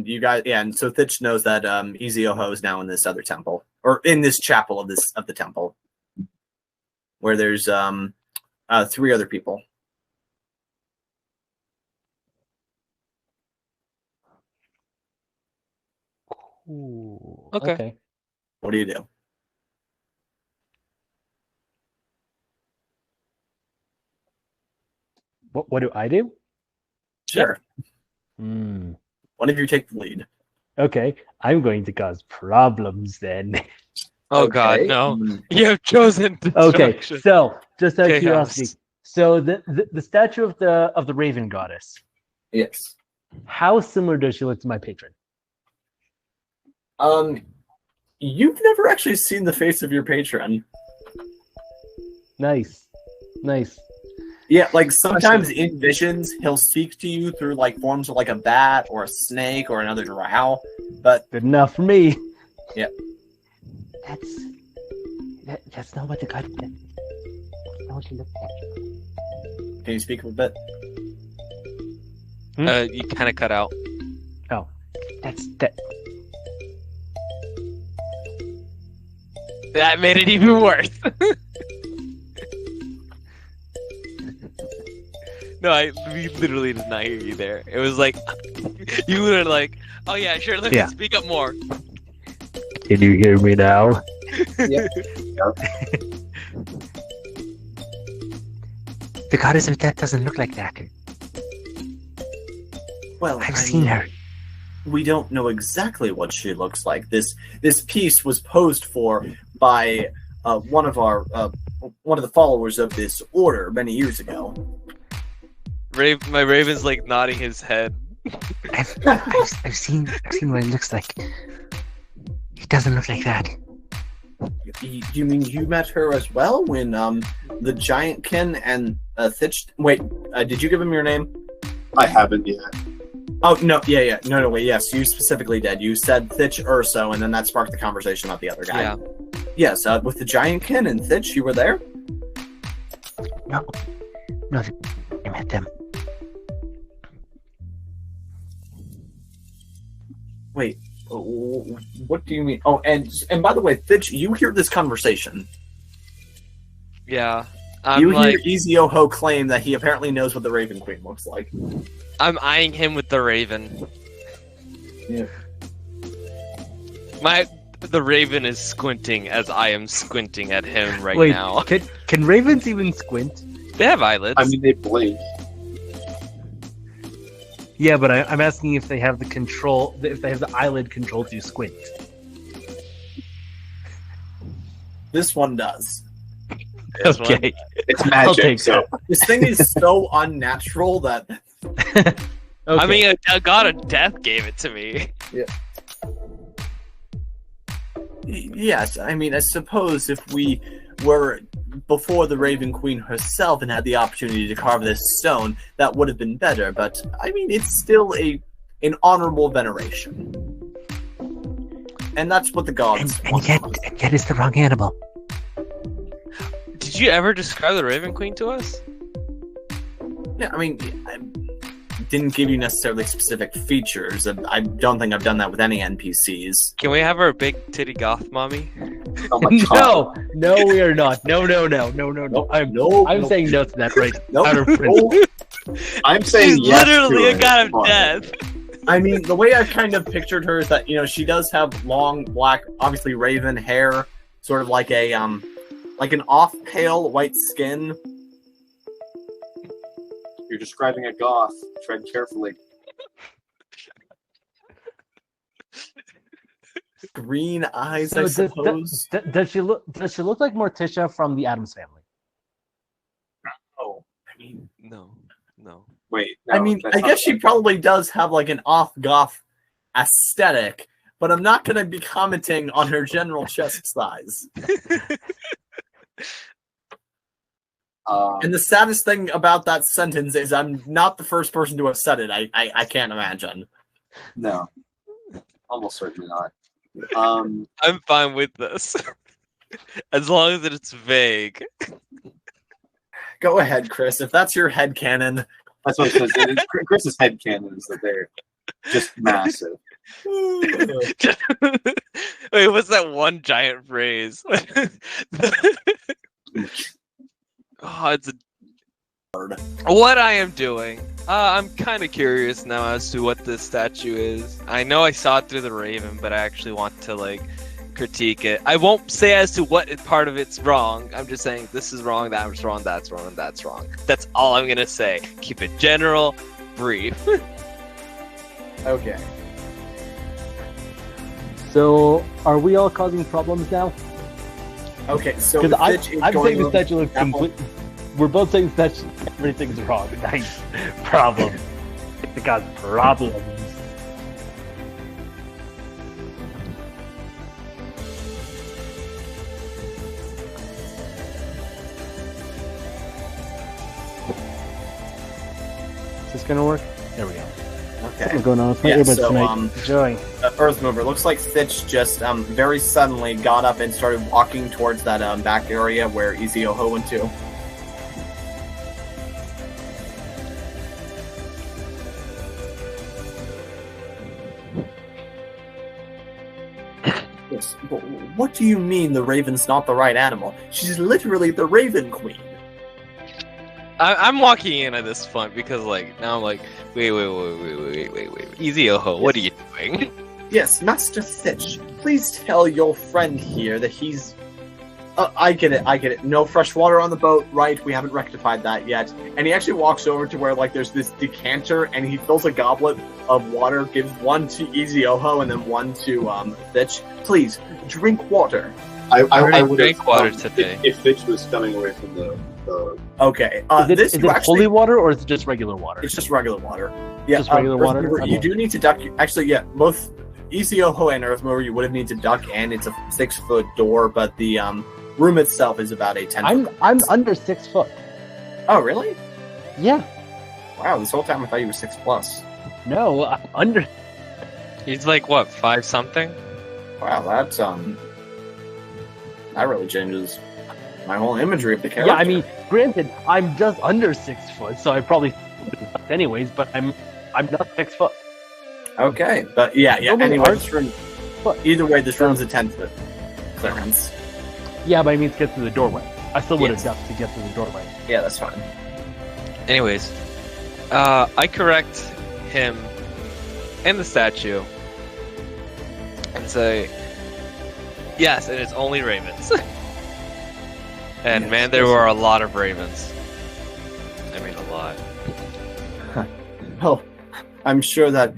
Speaker 1: you guys, and so Thitch knows that Ezioho is now in this other temple, or in this chapel of the temple, where there's 3 other people.
Speaker 4: Ooh,
Speaker 2: Okay.
Speaker 1: What do you do?
Speaker 4: What do I do?
Speaker 1: Sure.
Speaker 4: Hmm.
Speaker 1: One of you take the lead.
Speaker 4: Okay, I'm going to cause problems then.
Speaker 2: Oh
Speaker 1: Okay.
Speaker 2: God, no! You have chosen.
Speaker 4: Okay,
Speaker 2: destruction.
Speaker 4: so just out of
Speaker 2: Chaos.
Speaker 4: curiosity, so the statue of the Raven Goddess,
Speaker 1: Yes.
Speaker 4: how similar does she look to my patron?
Speaker 1: You've never actually seen the face of your patron.
Speaker 4: Nice.
Speaker 1: Yeah, like sometimes in visions he'll speak to you through like forms of like a bat or a snake or another drow, but
Speaker 4: Good enough for me.
Speaker 1: Yeah.
Speaker 5: That's not what the god. That's not what she looked at.
Speaker 1: can you speak a bit?
Speaker 2: You kind of cut out.
Speaker 4: Oh,
Speaker 5: That's that.
Speaker 2: That made it even worse. No, we literally did not hear you there. It was like you were like, "Oh yeah, sure. Let me speak up more."
Speaker 4: can you hear me now?
Speaker 5: The goddess of death doesn't look like that.
Speaker 1: Well,
Speaker 5: I've seen her.
Speaker 1: We don't know exactly what she looks like. This piece was posed for by one of the followers of this order many years ago.
Speaker 2: My Raven's like nodding his head.
Speaker 5: I've seen what it looks like. It doesn't look like that.
Speaker 1: You mean you met her as well when the Giantkin and Thitch? Wait, did you give him your name?
Speaker 3: I haven't yet.
Speaker 1: Oh no, yeah, no, wait, yes, you specifically did. You said Thitch Urso, and then that sparked the conversation about the other guy.
Speaker 2: Yeah.
Speaker 1: Yes, with the Giantkin and Thitch, you were there.
Speaker 5: No, I met them.
Speaker 1: Wait, what do you mean? Oh, and by the way, Thitch, you hear this conversation.
Speaker 2: Yeah.
Speaker 1: You hear Ezioho claim that he apparently knows what the Raven Queen looks like.
Speaker 2: I'm eyeing him with the Raven.
Speaker 1: Yeah.
Speaker 2: The Raven is squinting as I am squinting at him right
Speaker 4: Wait,
Speaker 2: now.
Speaker 4: can ravens even squint?
Speaker 2: They have eyelids.
Speaker 3: I mean, they blink.
Speaker 4: Yeah, but I'm asking if they have the control, if they have the eyelid control to squint.
Speaker 1: This one does.
Speaker 2: This one.
Speaker 4: Okay.
Speaker 3: It's
Speaker 4: I'll take
Speaker 3: magic. So
Speaker 1: This thing is so unnatural that
Speaker 4: Okay.
Speaker 2: I mean, a god of death gave it to me.
Speaker 1: yes, I mean, I suppose if we were before the Raven Queen herself and had the opportunity to carve this stone, that would have been better. But I mean, it's still an honorable veneration, and that's what the gods
Speaker 5: And
Speaker 1: want.
Speaker 5: yet it's the wrong animal.
Speaker 2: Did you ever describe the Raven Queen to us?
Speaker 1: Yeah, I mean, I didn't give you necessarily specific features. I don't think I've done that with any NPCs.
Speaker 2: Can we have our big titty goth mommy?
Speaker 3: Oh my god.
Speaker 4: No, we are not. No. I'm saying no to that right out of principle.
Speaker 3: I'm saying
Speaker 2: She's
Speaker 3: yes
Speaker 2: literally
Speaker 3: to
Speaker 2: a
Speaker 3: it.
Speaker 2: god of
Speaker 3: Come on.
Speaker 2: death.
Speaker 1: I mean, the way I've kind of pictured her is that, you know, she does have long, black, obviously raven hair, sort of like an off-pale white skin.
Speaker 3: You're describing a goth. Tread carefully.
Speaker 1: Green eyes, I suppose.
Speaker 4: Does she look like Morticia from the Addams Family?
Speaker 1: Oh, I mean,
Speaker 2: No.
Speaker 3: Wait. No,
Speaker 1: I mean,
Speaker 3: that's
Speaker 1: I
Speaker 3: not
Speaker 1: guess she
Speaker 3: right.
Speaker 1: probably does have like an off-goth aesthetic, but I'm not going to be commenting on her general chest size. And the saddest thing about that sentence is I'm not the first person to have said it. I can't imagine.
Speaker 3: No. Almost certainly not.
Speaker 2: I'm fine with this. As long as it's vague.
Speaker 1: Go ahead, Chris. If that's your headcanon.
Speaker 3: That's what it says. Chris's headcanon is that they're just massive.
Speaker 2: Wait, what's that one giant phrase? Oh, it's a... What I am doing. I'm kind of curious now as to what this statue is. I know I saw it through the Raven, but I actually want to like critique it. I won't say as to what part of it's wrong. I'm just saying this is wrong, that's wrong, that's wrong, and that's wrong. That's all I'm gonna say. Keep it general, brief.
Speaker 1: Okay.
Speaker 4: So, are we all causing problems now?
Speaker 1: Okay, so
Speaker 4: Because
Speaker 1: Thitch is
Speaker 4: I'm
Speaker 1: going
Speaker 4: saying the
Speaker 1: over-
Speaker 4: statue looks complete. We're both saying the statue, everything's wrong. Nice. Problem. It got problems. Is this gonna work? There we go.
Speaker 1: Okay.
Speaker 4: What's going on with my
Speaker 1: Yeah,
Speaker 4: earbuds
Speaker 1: so,
Speaker 4: tonight? Enjoy.
Speaker 1: Earth Mover. Looks like Thitch just very suddenly got up and started walking towards that back area where Ezioho went to. Yes, but what do you mean the Raven's not the right animal? She's literally the Raven Queen.
Speaker 2: I'm walking in at this point because like now I'm like, wait. Ezioho, what are you doing?
Speaker 1: Yes, Master Thitch, please tell your friend here that he's... I get it. No fresh water on the boat, right? We haven't rectified that yet. And he actually walks over to where, like, there's this decanter, and he fills a goblet of water, gives one to Ezioho, and then one to, Thitch. Please, drink water.
Speaker 3: I would
Speaker 2: drank water today.
Speaker 3: If Thitch was coming away from the
Speaker 1: Okay,
Speaker 4: Is it holy water or is it just regular water?
Speaker 1: It's just regular water. Yeah,
Speaker 4: Just regular water?
Speaker 1: Earthmover, You
Speaker 4: Okay.
Speaker 1: do need to duck. Actually, yeah, both Ezioho and Earthmover, you would have need to duck, and it's a 6-foot door, but the room itself is about a 10-foot.
Speaker 4: I'm under 6 foot.
Speaker 1: Oh, really?
Speaker 4: Yeah.
Speaker 1: Wow, this whole time I thought you were 6+.
Speaker 4: No, I'm under.
Speaker 2: He's like what, 5 something?
Speaker 1: Wow, that's that really changes my whole imagery of the character.
Speaker 4: Yeah, I mean, granted, I'm just under 6 foot, so I probably anyways, but I'm not 6 foot.
Speaker 1: Okay, but yeah.
Speaker 4: Nobody
Speaker 1: Anyway,
Speaker 4: arcs-
Speaker 1: this room,
Speaker 4: What?
Speaker 1: either way, this room's a 10-foot clearance.
Speaker 4: Yeah, but I mean to get through the doorway. I still would have
Speaker 1: Yes.
Speaker 4: ducked to get through the doorway.
Speaker 1: Yeah, that's fine.
Speaker 2: Anyways, I correct him and the statue and say, yes, and it's only ravens. And
Speaker 1: Yes,
Speaker 2: man, there
Speaker 1: yes.
Speaker 2: were a lot of ravens. I mean, a lot.
Speaker 1: Oh, I'm sure that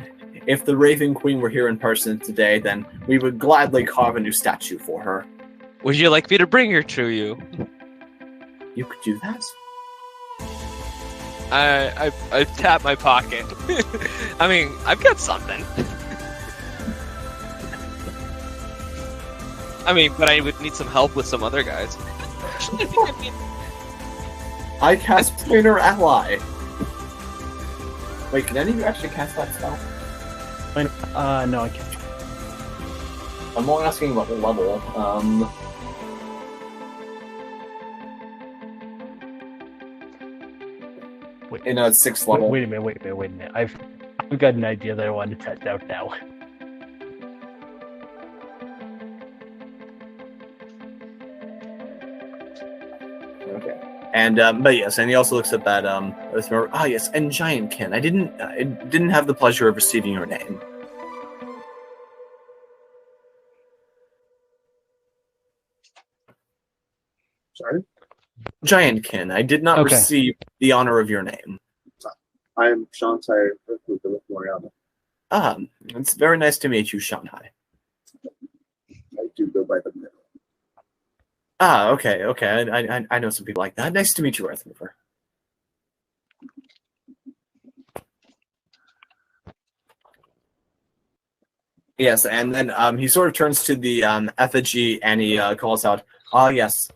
Speaker 1: if the Raven Queen were here in person today, then we would gladly carve a new statue for her.
Speaker 2: Would you like me to bring her to you?
Speaker 1: You could do that?
Speaker 2: I tap my pocket. I mean, I've got something. I mean, but I would need some help with some other guys.
Speaker 1: I cast Planar Ally. Wait, can any of you actually cast that spell?
Speaker 4: No, I can't.
Speaker 1: I'm only asking about the level. in a 6th level.
Speaker 4: Wait a minute. I've got an idea that I want to test out now.
Speaker 1: Okay. And but yes, and he also looks at that yes, and Giantkin. I didn't have the pleasure of receiving your name.
Speaker 3: Sorry?
Speaker 1: Giantkin. I did not
Speaker 4: Okay.
Speaker 1: receive the honor of your name.
Speaker 3: I am Shantai with Moriana.
Speaker 1: It's very nice to meet you, Shanghai.
Speaker 3: I do go by the name.
Speaker 1: Okay. I know some people like that. Nice to meet you, Earthmover. Yes, and then he sort of turns to the effigy and he calls out, yes,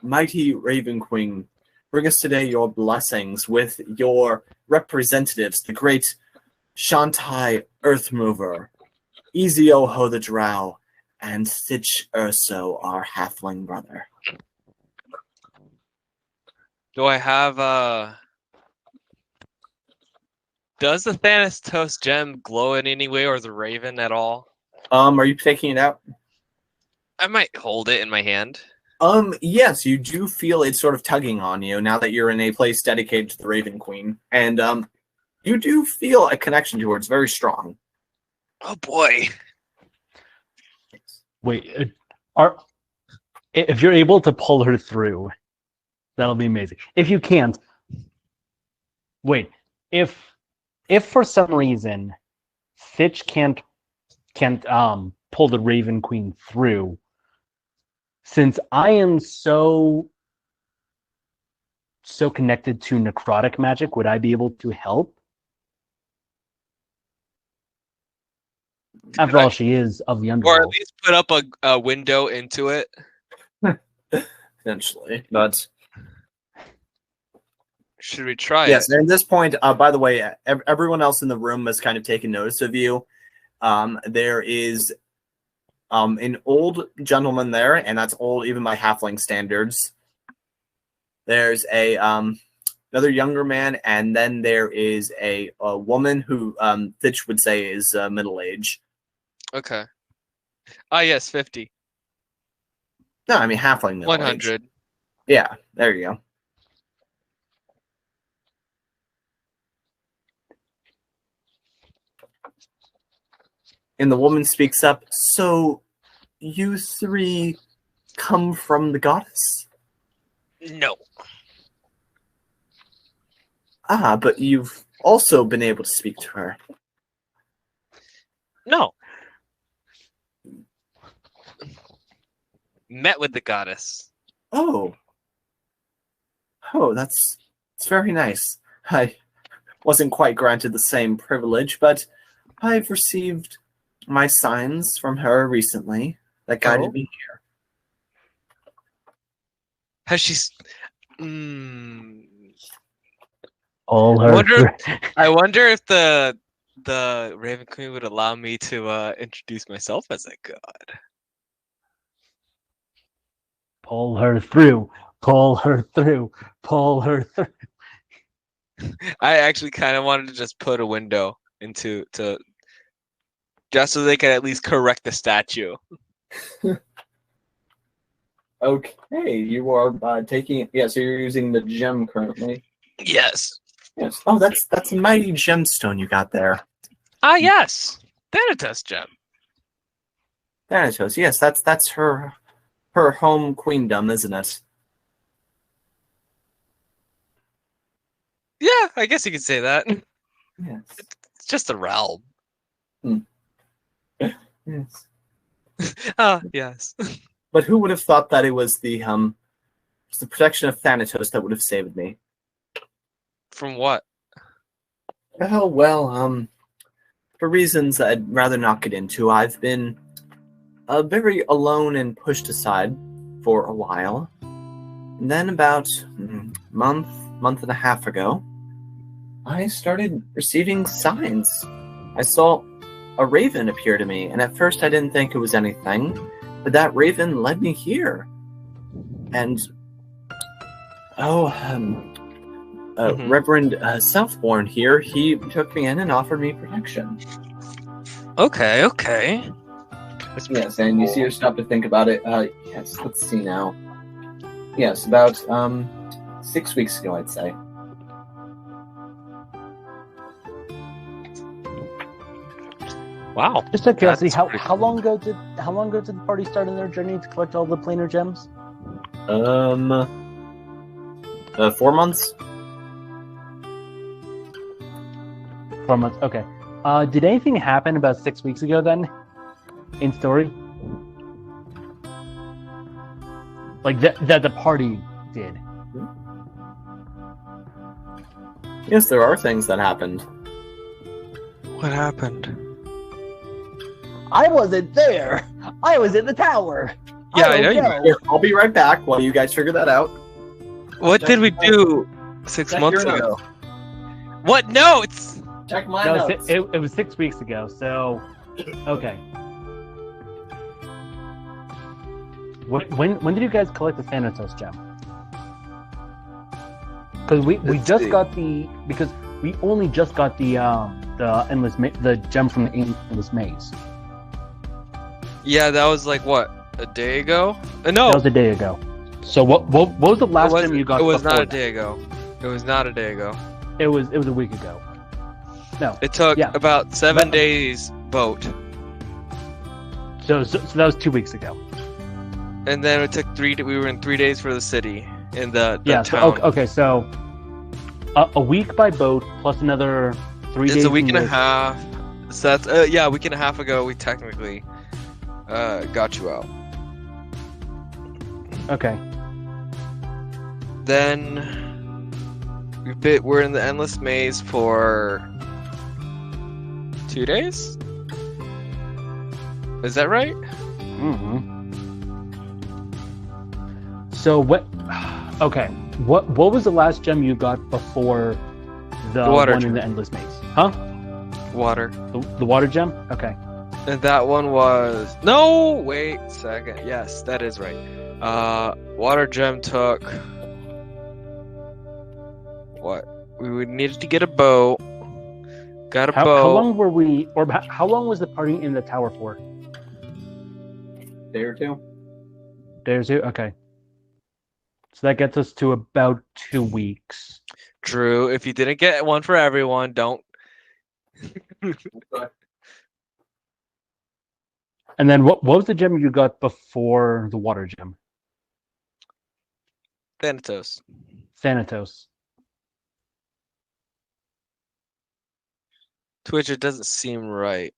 Speaker 1: mighty Raven Queen, bring us today your blessings with your representatives, the great Shantai Earthmover, Ezioho the Drow, and Thitch Urso, our halfling brother.
Speaker 2: Do I have does the Thanatos gem glow in any way, or the Raven at all?
Speaker 1: Are you taking it out?
Speaker 2: I might hold it in my hand.
Speaker 1: Yes, you do feel it sort of tugging on you now that you're in a place dedicated to the Raven Queen, and you do feel a connection to her. It's very strong.
Speaker 2: Oh boy!
Speaker 4: Wait, if you're able to pull her through, that'll be amazing. If you can't, wait. If for some reason Thitch can't pull the Raven Queen through, since I am so connected to necrotic magic, would I be able to help? After all, she is of the underworld.
Speaker 2: Or at least put up a window into it.
Speaker 1: Eventually, but
Speaker 2: should we try
Speaker 1: yes,
Speaker 2: it?
Speaker 1: and at this point, by the way, everyone else in the room has kind of taken notice of you. There is an old gentleman there, and that's old even by halfling standards. There's a another younger man, and then there is a woman who Thitch would say is middle age.
Speaker 2: Okay. Yes, 50.
Speaker 1: No, I mean halfling middle
Speaker 2: 100.
Speaker 1: age. Yeah, there you go. And the woman speaks up. So, you three come from the goddess?
Speaker 2: No.
Speaker 1: But you've also been able to speak to her.
Speaker 2: No. Met with the goddess.
Speaker 1: Oh, that's very nice. I wasn't quite granted the same privilege, but I've received my signs from her recently that guided me here.
Speaker 2: Has she?
Speaker 4: All her.
Speaker 2: I wonder if the Raven Queen would allow me to introduce myself as a god.
Speaker 4: Pull her through. Pull her through. Pull her through.
Speaker 2: I actually kind of wanted to just put a window into just so they can at least correct the statue.
Speaker 1: Okay, you are taking. Yeah, so you're using the gem currently.
Speaker 2: Yes.
Speaker 1: Yes. Oh, that's a mighty gemstone you got there.
Speaker 2: Yes. Thanatos gem.
Speaker 1: Thanatos. Yes, that's her home queendom, isn't it?
Speaker 2: Yeah, I guess you could say that.
Speaker 1: Yes.
Speaker 2: It's just a realm.
Speaker 1: Yes.
Speaker 2: Yes.
Speaker 1: But who would have thought that it was the protection of Thanatos that would have saved me?
Speaker 2: From what?
Speaker 1: Oh well, for reasons I'd rather not get into, I've been very alone and pushed aside for a while. And then about a month and a half ago, I started receiving signs. I saw a raven appear to me, and at first I didn't think it was anything, but that raven led me here. And Reverend Southbourne here. He took me in and offered me protection.
Speaker 2: Okay.
Speaker 1: Yes, and you see your stop to think about it. Yes, let's see now. Yes, about 6 weeks ago, I'd say.
Speaker 2: Wow.
Speaker 4: Just out of curiosity,
Speaker 2: That's pretty
Speaker 4: how long ago did the party start on their journey to collect all the planar gems?
Speaker 1: 4 months.
Speaker 4: 4 months. Okay. Did anything happen about 6 weeks ago then? In story? Like that the party did.
Speaker 1: Yes, there are things that happened.
Speaker 2: What happened?
Speaker 4: I wasn't there. I was in the tower.
Speaker 2: Yeah, I know you were.
Speaker 1: Here, I'll be right back while you guys figure that out.
Speaker 2: What did we do 6 months
Speaker 1: your
Speaker 2: ago?
Speaker 1: notes.
Speaker 2: What notes?
Speaker 1: Check my
Speaker 4: No,
Speaker 1: notes.
Speaker 4: it was 6 weeks ago. So, okay. When did you guys collect the Thanatos gem? Because we only just got the gem from the endless maze.
Speaker 2: Yeah, that was like what, a day ago? No,
Speaker 4: That was a day ago. So what was the last gem you got?
Speaker 2: It was
Speaker 4: before
Speaker 2: not a
Speaker 4: that?
Speaker 2: day ago. It was not a day ago.
Speaker 4: It was a week ago. No.
Speaker 2: It took
Speaker 4: Yeah.
Speaker 2: about 7 days boat,
Speaker 4: So that was 2 weeks ago.
Speaker 2: and then it took 3. We were in 3 days for the city in the
Speaker 4: Yeah.
Speaker 2: town.
Speaker 4: So, okay. So a week by boat plus another 3 days.
Speaker 2: It's a week
Speaker 4: in
Speaker 2: and a
Speaker 4: the-
Speaker 2: half. So that's a week and a half ago. We technically got you out.
Speaker 4: Okay.
Speaker 2: Then we're in the endless maze for 2 days. Is that right?
Speaker 4: Mm-hmm. So what? Okay. What was the last gem you got before the
Speaker 2: water
Speaker 4: one
Speaker 2: gem.
Speaker 4: in the endless maze? Huh?
Speaker 2: Water.
Speaker 4: The water gem? Okay.
Speaker 2: And that one was no. Wait a second. Yes, that is right. Water gem took what? We needed to get a boat. Got a boat.
Speaker 4: How long were we? Or how long was the party in the tower for?
Speaker 1: Day or two.
Speaker 4: Day or two? Okay. So that gets us to about 2 weeks.
Speaker 2: Drew, if you didn't get one for everyone, don't.
Speaker 4: And then what was the gem you got before the water gem?
Speaker 2: Thanatos.
Speaker 4: Thanatos.
Speaker 2: Twitch, it doesn't seem right.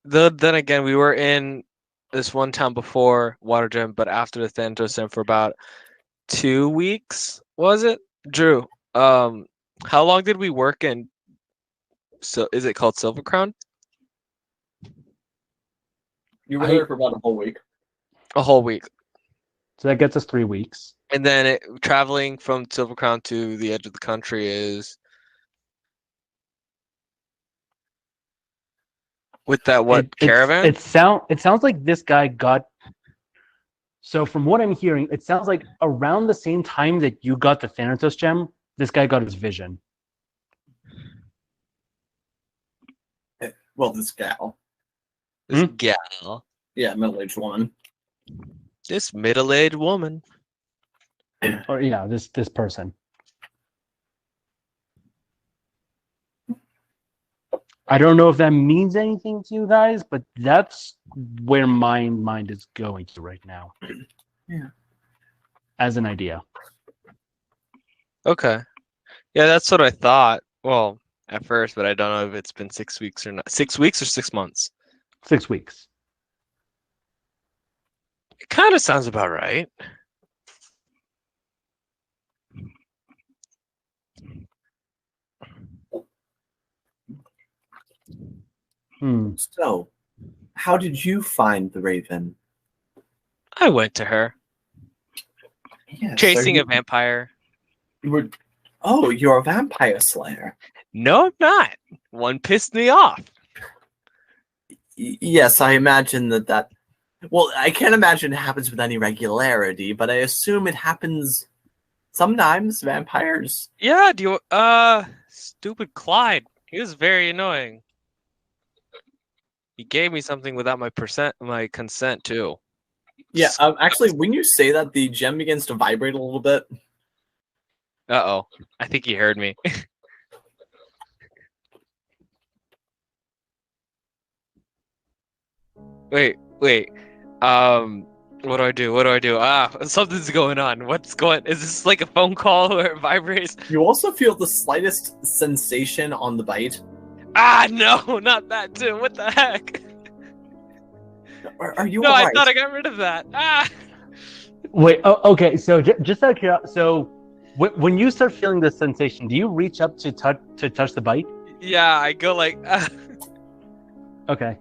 Speaker 2: Then again, we were in this one town before Water Gem, but after the Thanatos Gem for about 2 weeks, was it? Drew, how long did we work in? So is it called Silver Crown?
Speaker 1: You were there for about a whole week.
Speaker 2: A whole week.
Speaker 4: So that gets us 3 weeks.
Speaker 2: And then traveling from Silver Crown to the edge of the country is with that caravan?
Speaker 4: It sounds like this guy got. So from what I'm hearing, it sounds like around the same time that you got the Thanatos gem, this guy got his vision.
Speaker 1: Well, this gal.
Speaker 2: This gal.
Speaker 1: Yeah, middle-aged woman.
Speaker 2: This middle-aged woman.
Speaker 4: Or yeah, this person. I don't know if that means anything to you guys, but that's where my mind is going to right now.
Speaker 1: Yeah.
Speaker 4: As an idea.
Speaker 2: Okay. Yeah, that's what I thought. Well, at first, but I don't know if it's been 6 weeks or not. 6 weeks or 6 months?
Speaker 4: 6 weeks.
Speaker 2: It kind of sounds about right.
Speaker 1: So, how did you find the Raven?
Speaker 2: I went to her.
Speaker 1: Yes,
Speaker 2: Chasing a vampire.
Speaker 1: You were. Oh, you're a vampire slayer.
Speaker 2: No, I'm not. One pissed me off.
Speaker 1: Yes, I imagine that. Well, I can't imagine it happens with any regularity, but I assume it happens Sometimes vampires.
Speaker 2: Yeah, stupid Clyde. He was very annoying. He gave me something without my consent too.
Speaker 1: Yeah, actually, when you say that, the gem begins to vibrate a little bit.
Speaker 2: Uh-oh. I think he heard me. Wait. What do I do? Something's going on. Is this like a phone call where it vibrates?
Speaker 1: You also feel the slightest sensation on the bite.
Speaker 2: No, not that too. What the heck?
Speaker 1: Are you
Speaker 2: No,
Speaker 1: alright?
Speaker 2: I thought I got rid of that.
Speaker 4: Wait. Oh, okay. So just out of curiosity, so when you start feeling this sensation, do you reach up to touch the bite?
Speaker 2: Yeah, I go like.
Speaker 4: Okay.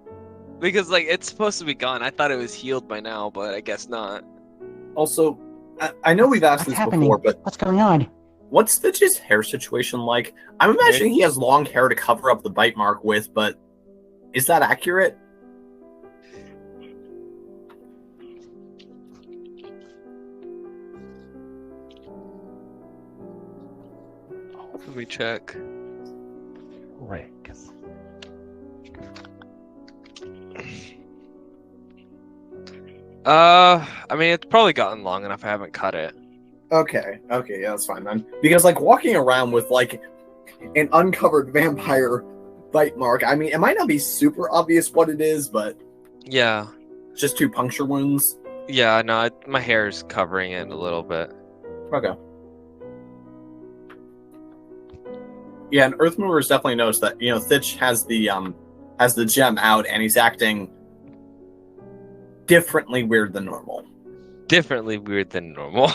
Speaker 2: Because like it's supposed to be gone. I thought it was healed by now, but I guess not.
Speaker 1: Also, I know we've asked
Speaker 5: What's
Speaker 1: this
Speaker 5: happening?
Speaker 1: before, but
Speaker 5: What's going on?
Speaker 1: what's Thitch's hair situation like? I'm imagining he has long hair to cover up the bite mark with, but is that accurate?
Speaker 2: Let me check.
Speaker 4: Right.
Speaker 2: I mean, it's probably gotten long enough. I haven't cut it.
Speaker 1: Okay, yeah, that's fine then. Because like walking around with like an uncovered vampire bite mark, I mean, it might not be super obvious what it is, but
Speaker 2: Yeah.
Speaker 1: just 2 puncture wounds.
Speaker 2: Yeah, no, my hair is covering it a little bit.
Speaker 1: Okay. Yeah, and Earthmovers definitely noticed that, Thitch has the gem out and he's acting differently weird than normal.
Speaker 2: Differently weird than normal.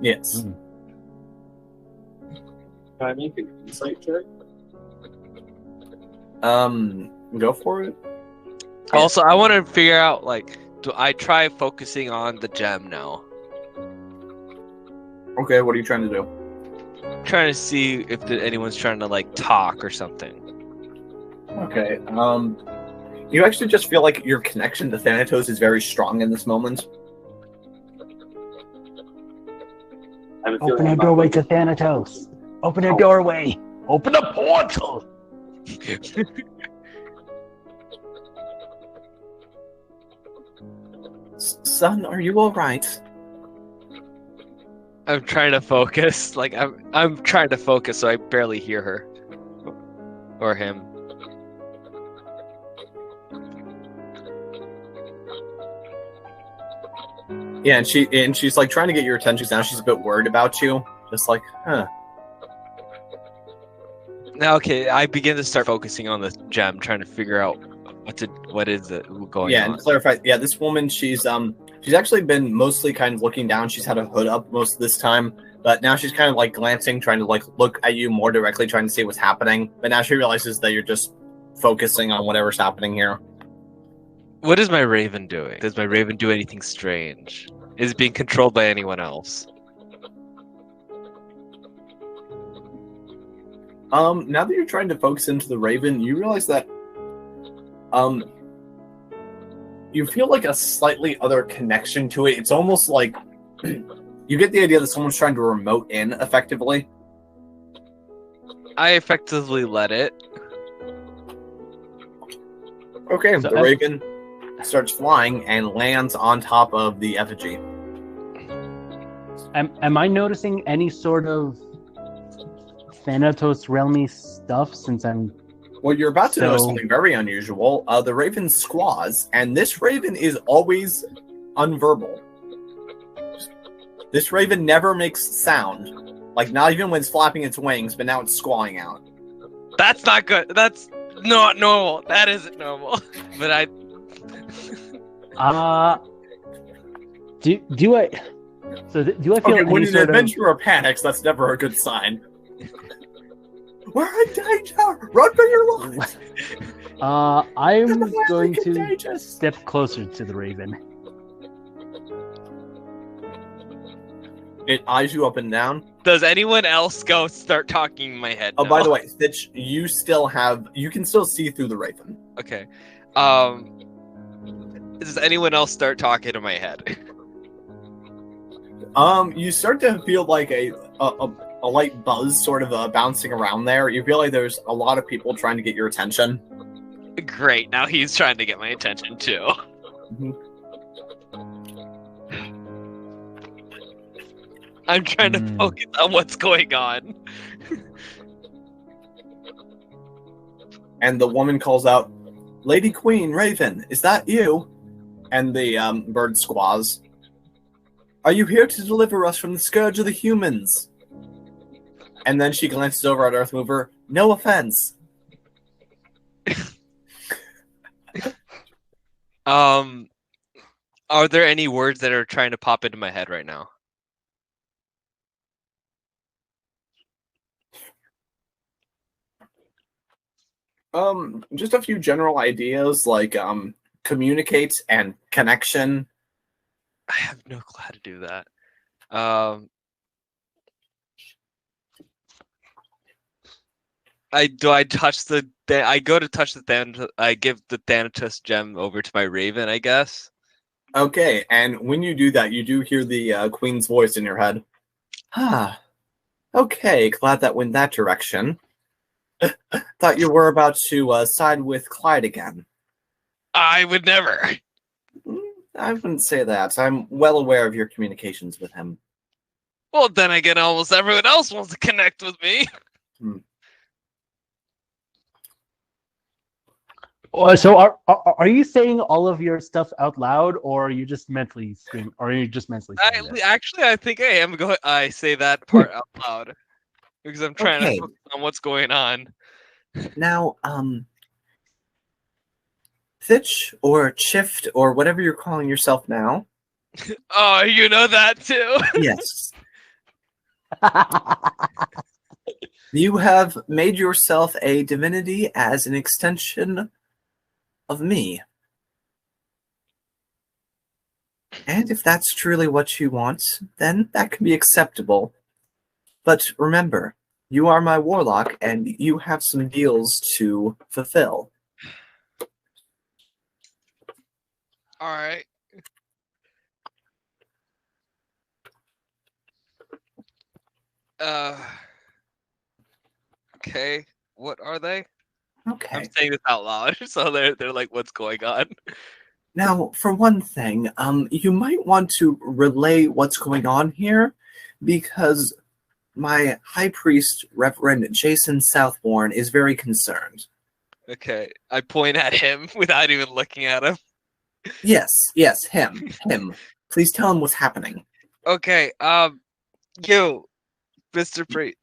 Speaker 1: Yes.
Speaker 3: Can I make an insight check?
Speaker 1: Go for it.
Speaker 2: Also, I want to figure out, like, do I try focusing on the gem now?
Speaker 1: Okay, what are you trying to do?
Speaker 2: I'm trying to see if anyone's trying to, like, talk or something.
Speaker 1: Okay, you actually just feel like your connection to Thanatos is very strong in this moment.
Speaker 3: I have a
Speaker 5: Open
Speaker 3: feeling
Speaker 5: a
Speaker 3: I'm
Speaker 5: doorway
Speaker 3: not
Speaker 5: to
Speaker 3: going
Speaker 5: Thanatos. Open a doorway. Open a portal.
Speaker 1: Son, are you alright?
Speaker 2: I'm trying to focus. Like, I'm trying to focus so I barely hear her. Or him.
Speaker 1: Yeah, and she's like trying to get your attention now. She's a bit worried about you. Just like, huh.
Speaker 2: Now, okay, I begin to start focusing on the gem, trying to figure out what is it going
Speaker 1: Yeah,
Speaker 2: on.
Speaker 1: and clarify. Yeah, this woman, she's actually been mostly kind of looking down. She's had a hood up most of this time, but now she's kind of like glancing, trying to like look at you more directly, trying to see what's happening. But now she realizes that you're just focusing on whatever's happening here.
Speaker 2: What is my raven doing? Does my raven do anything strange? Is it being controlled by anyone else?
Speaker 1: Now that you're trying to focus into the raven, you realize that you feel like a slightly other connection to it. It's almost like you get the idea that someone's trying to remote in effectively.
Speaker 2: I effectively let it.
Speaker 1: Okay,
Speaker 4: So
Speaker 1: the raven starts flying and lands on top of the effigy.
Speaker 4: Am I noticing any sort of Thanatos realmy stuff since I'm...
Speaker 1: Well, you're about to notice
Speaker 4: So-
Speaker 1: something very unusual. The raven squaws, and this raven is always unverbal. This raven never makes sound. Like, not even when it's flapping its wings, but now it's squawing out.
Speaker 2: That's not good. That's not normal. That isn't normal. But I...
Speaker 4: do I... So do I feel
Speaker 1: Okay, when
Speaker 4: any
Speaker 1: an
Speaker 4: sort of...
Speaker 1: adventurer panics, that's never a good sign. We're in danger! Run for your lives!
Speaker 4: I'm
Speaker 1: It's
Speaker 4: going
Speaker 1: highly
Speaker 4: to
Speaker 1: contagious.
Speaker 4: step closer to the raven.
Speaker 1: It eyes you up and down.
Speaker 2: Does anyone else go start talking in my head
Speaker 1: Oh,
Speaker 2: now?
Speaker 1: by the way, Thitch, you can still see through the raven.
Speaker 2: Okay. Does anyone else start talking in my head?
Speaker 1: You start to feel like a light buzz sort of bouncing around there. You feel like there's a lot of people trying to get your attention.
Speaker 2: Great, now he's trying to get my attention too.
Speaker 1: Mm-hmm.
Speaker 2: I'm trying to focus on what's going on.
Speaker 1: And the woman calls out, "Lady Queen Raven, is that you?" And the bird squaws. "Are you here to deliver us from the scourge of the humans?" And then she glances over at Earthmover. "No offense."
Speaker 2: Are there any words that are trying to pop into my head right now?
Speaker 1: Just a few general ideas like communicate and connection.
Speaker 2: I have no clue how to do that. I touch the I go to touch the Thanatos. I give the Thanatos gem over to my Raven, I guess.
Speaker 1: Okay, and when you do that, you do hear the Queen's voice in your head. Ah, okay, glad that went that direction. Thought you were about to side with Clyde again.
Speaker 2: I would never.
Speaker 1: I wouldn't say that. I'm well aware of your communications with him.
Speaker 2: Well, then again, almost everyone else wants to connect with me.
Speaker 4: So are you saying all of your stuff out loud, or are you just mentally scream? Or are you just mentally?
Speaker 2: Actually, I think I am going. I say that part out loud because I'm trying to focus on what's going on.
Speaker 1: Now, Thitch or Shift or whatever you're calling yourself now.
Speaker 2: Oh, you know that too.
Speaker 1: Yes. You have made yourself a divinity as an extension of me. And if that's truly what you want, then that can be acceptable. But remember, you are my warlock, and you have some deals to fulfill.
Speaker 2: All right. Okay. What are they?
Speaker 1: Okay.
Speaker 2: I'm saying this out loud, so they're like, "What's going on?"
Speaker 1: Now, for one thing, you might want to relay what's going on here, because my high priest, Reverend Jason Southbourne, is very concerned.
Speaker 2: Okay, I point at him without even looking at him.
Speaker 1: Yes, him. Please tell him what's happening.
Speaker 2: Okay, you, Mr. Priest,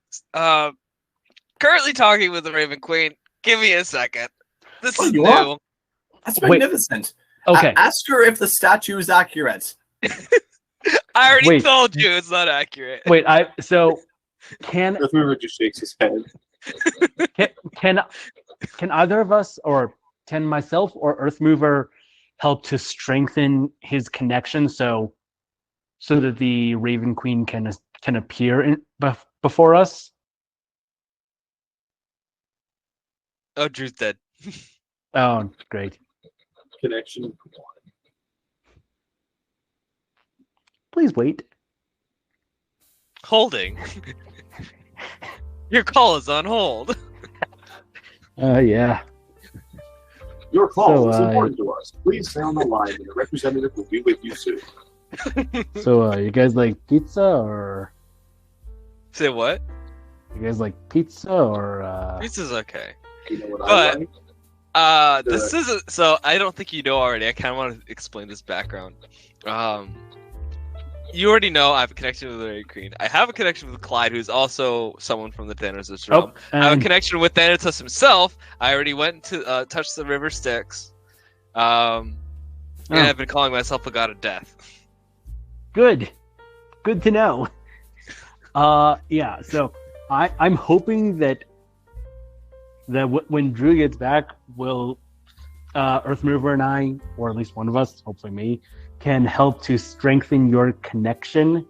Speaker 2: currently talking with the Raven Queen. Give me a second. This is new.
Speaker 1: Are? That's magnificent.
Speaker 4: Okay.
Speaker 1: Ask her if the statue is accurate.
Speaker 2: I already told you it's not accurate.
Speaker 4: Wait, can
Speaker 3: Earthmover just shakes his head.
Speaker 4: Can either of us, or can myself or Earthmover, help to strengthen his connection so that the Raven Queen can appear before us?
Speaker 2: Oh, Drew's dead.
Speaker 4: Oh, great.
Speaker 3: Connection.
Speaker 4: Please wait.
Speaker 2: Holding. Your call is on hold.
Speaker 4: Yeah.
Speaker 3: Your call is important to us. Please stay on the line, and a representative will be with you soon.
Speaker 4: So, you guys like pizza, or?
Speaker 2: Say what?
Speaker 4: You guys like pizza, or?
Speaker 2: Pizza's okay.
Speaker 3: You know what I like?
Speaker 2: This isn't. So I don't think you know already. I kind of want to explain this background. You already know I have a connection with the Raven Queen. I have a connection with Clyde, who's also someone from the Thanatos realm. I have a connection with Thanatos himself. I already went to touch the river Styx. And I've been calling myself a god of death.
Speaker 4: Good to know. Yeah. So I'm hoping that when Drew gets back, Earthmover and I, or at least one of us, hopefully me, can help to strengthen your connection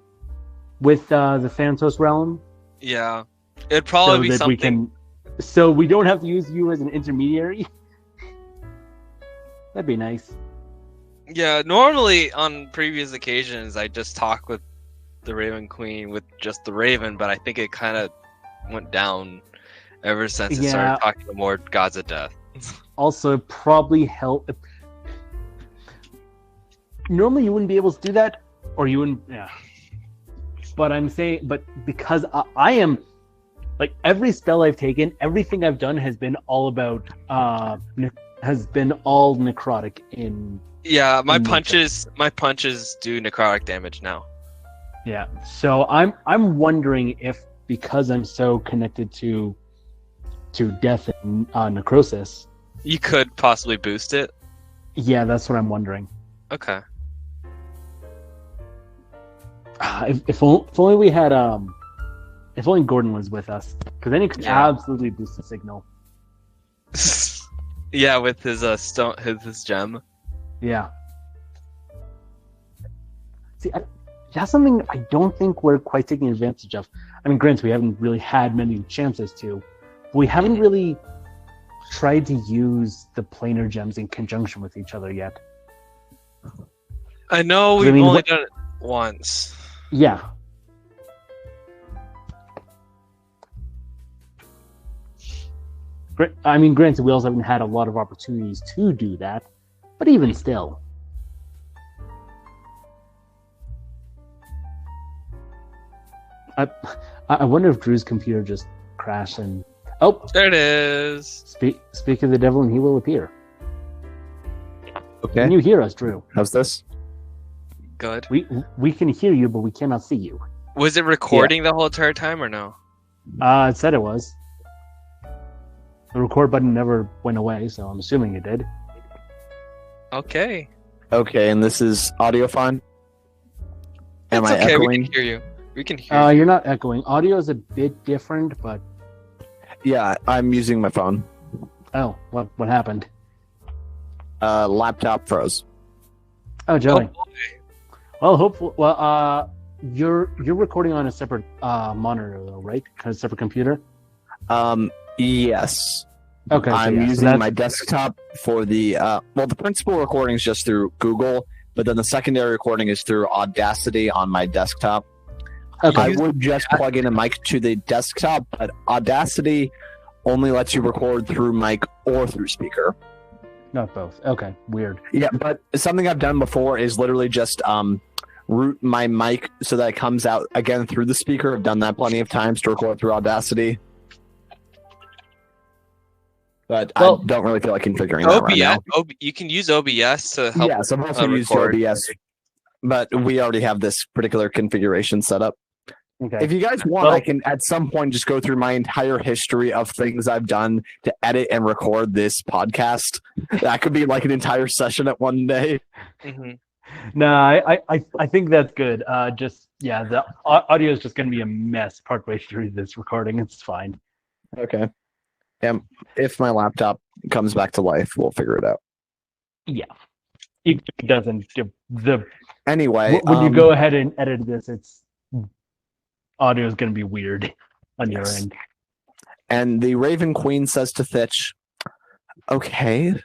Speaker 4: with the Thanatos realm.
Speaker 2: Yeah, it'd probably be something.
Speaker 4: So we don't have to use you as an intermediary. That'd be nice.
Speaker 2: Yeah, normally on previous occasions, I just talk with the Raven Queen with just the Raven, but I think it kind of went down ever since it started talking to more gods of death.
Speaker 4: Also, probably help. Normally, you wouldn't be able to do that, or you wouldn't. Yeah. But I'm saying, but because I am, like, every spell I've taken, everything I've done has been all about, has been all necrotic in.
Speaker 2: Yeah, my punches do necrotic damage now.
Speaker 4: Yeah, so I'm wondering if, because I'm so connected to death and necrosis,
Speaker 2: you could possibly boost it.
Speaker 4: Yeah, that's what I'm wondering.
Speaker 2: Okay.
Speaker 4: If only we had if only Gordon was with us, because then he could absolutely boost the signal.
Speaker 2: Yeah, with his stone, his gem.
Speaker 4: Yeah. See, that's something I don't think we're quite taking advantage of. I mean, granted, we haven't really had many chances to, but we haven't really tried to use the planar gems in conjunction with each other yet.
Speaker 2: I know we've only done it once.
Speaker 4: Yeah. I mean, granted, we also haven't had a lot of opportunities to do that, but even still. I wonder if Drew's computer just crashed and... Oh!
Speaker 2: There it is!
Speaker 4: Speak of the devil and he will appear.
Speaker 6: Okay.
Speaker 4: Can you hear us, Drew?
Speaker 6: How's this?
Speaker 2: Good.
Speaker 4: We can hear you, but we cannot see you.
Speaker 2: Was it recording the whole entire time or no?
Speaker 4: It said it was. The record button never went away, so I'm assuming it did.
Speaker 2: Okay.
Speaker 6: Okay, and this is audio fine?
Speaker 2: Am I echoing? We can hear you. We can hear you.
Speaker 4: You're not echoing. Audio is a bit different, but...
Speaker 6: Yeah, I'm using my phone.
Speaker 4: Oh, what happened?
Speaker 6: Laptop froze.
Speaker 4: Oh, Joey. Well, hopefully... Well, you're recording on a separate monitor, though, right? A separate computer?
Speaker 6: Yes.
Speaker 4: Okay.
Speaker 6: I'm using my desktop for the... well, the principal recording is just through Google, but then the secondary recording is through Audacity on my desktop. Okay. I would just plug in a mic to the desktop, but Audacity only lets you record through mic or through speaker.
Speaker 4: Not both. Okay, weird.
Speaker 6: Yeah, but something I've done before is literally just route my mic so that it comes out again through the speaker. I've done that plenty of times to record through Audacity. But I don't really feel like configuring that right now.
Speaker 2: You can use OBS to help.
Speaker 6: Yes, I've also used OBS, but we already have this particular configuration set up.
Speaker 4: Okay.
Speaker 6: If you guys want, I can at some point just go through my entire history of things I've done to edit and record this podcast. That could be like an entire session at one day.
Speaker 2: Mm-hmm.
Speaker 4: No, I think that's good. The audio is just going to be a mess partway through this recording. It's fine.
Speaker 6: Okay. If my laptop comes back to life, we'll figure it out.
Speaker 4: Yeah. It doesn't.
Speaker 6: Anyway,
Speaker 4: when you go ahead and edit this, audio is going to be weird on your end.
Speaker 6: And the Raven Queen says to Thitch, okay,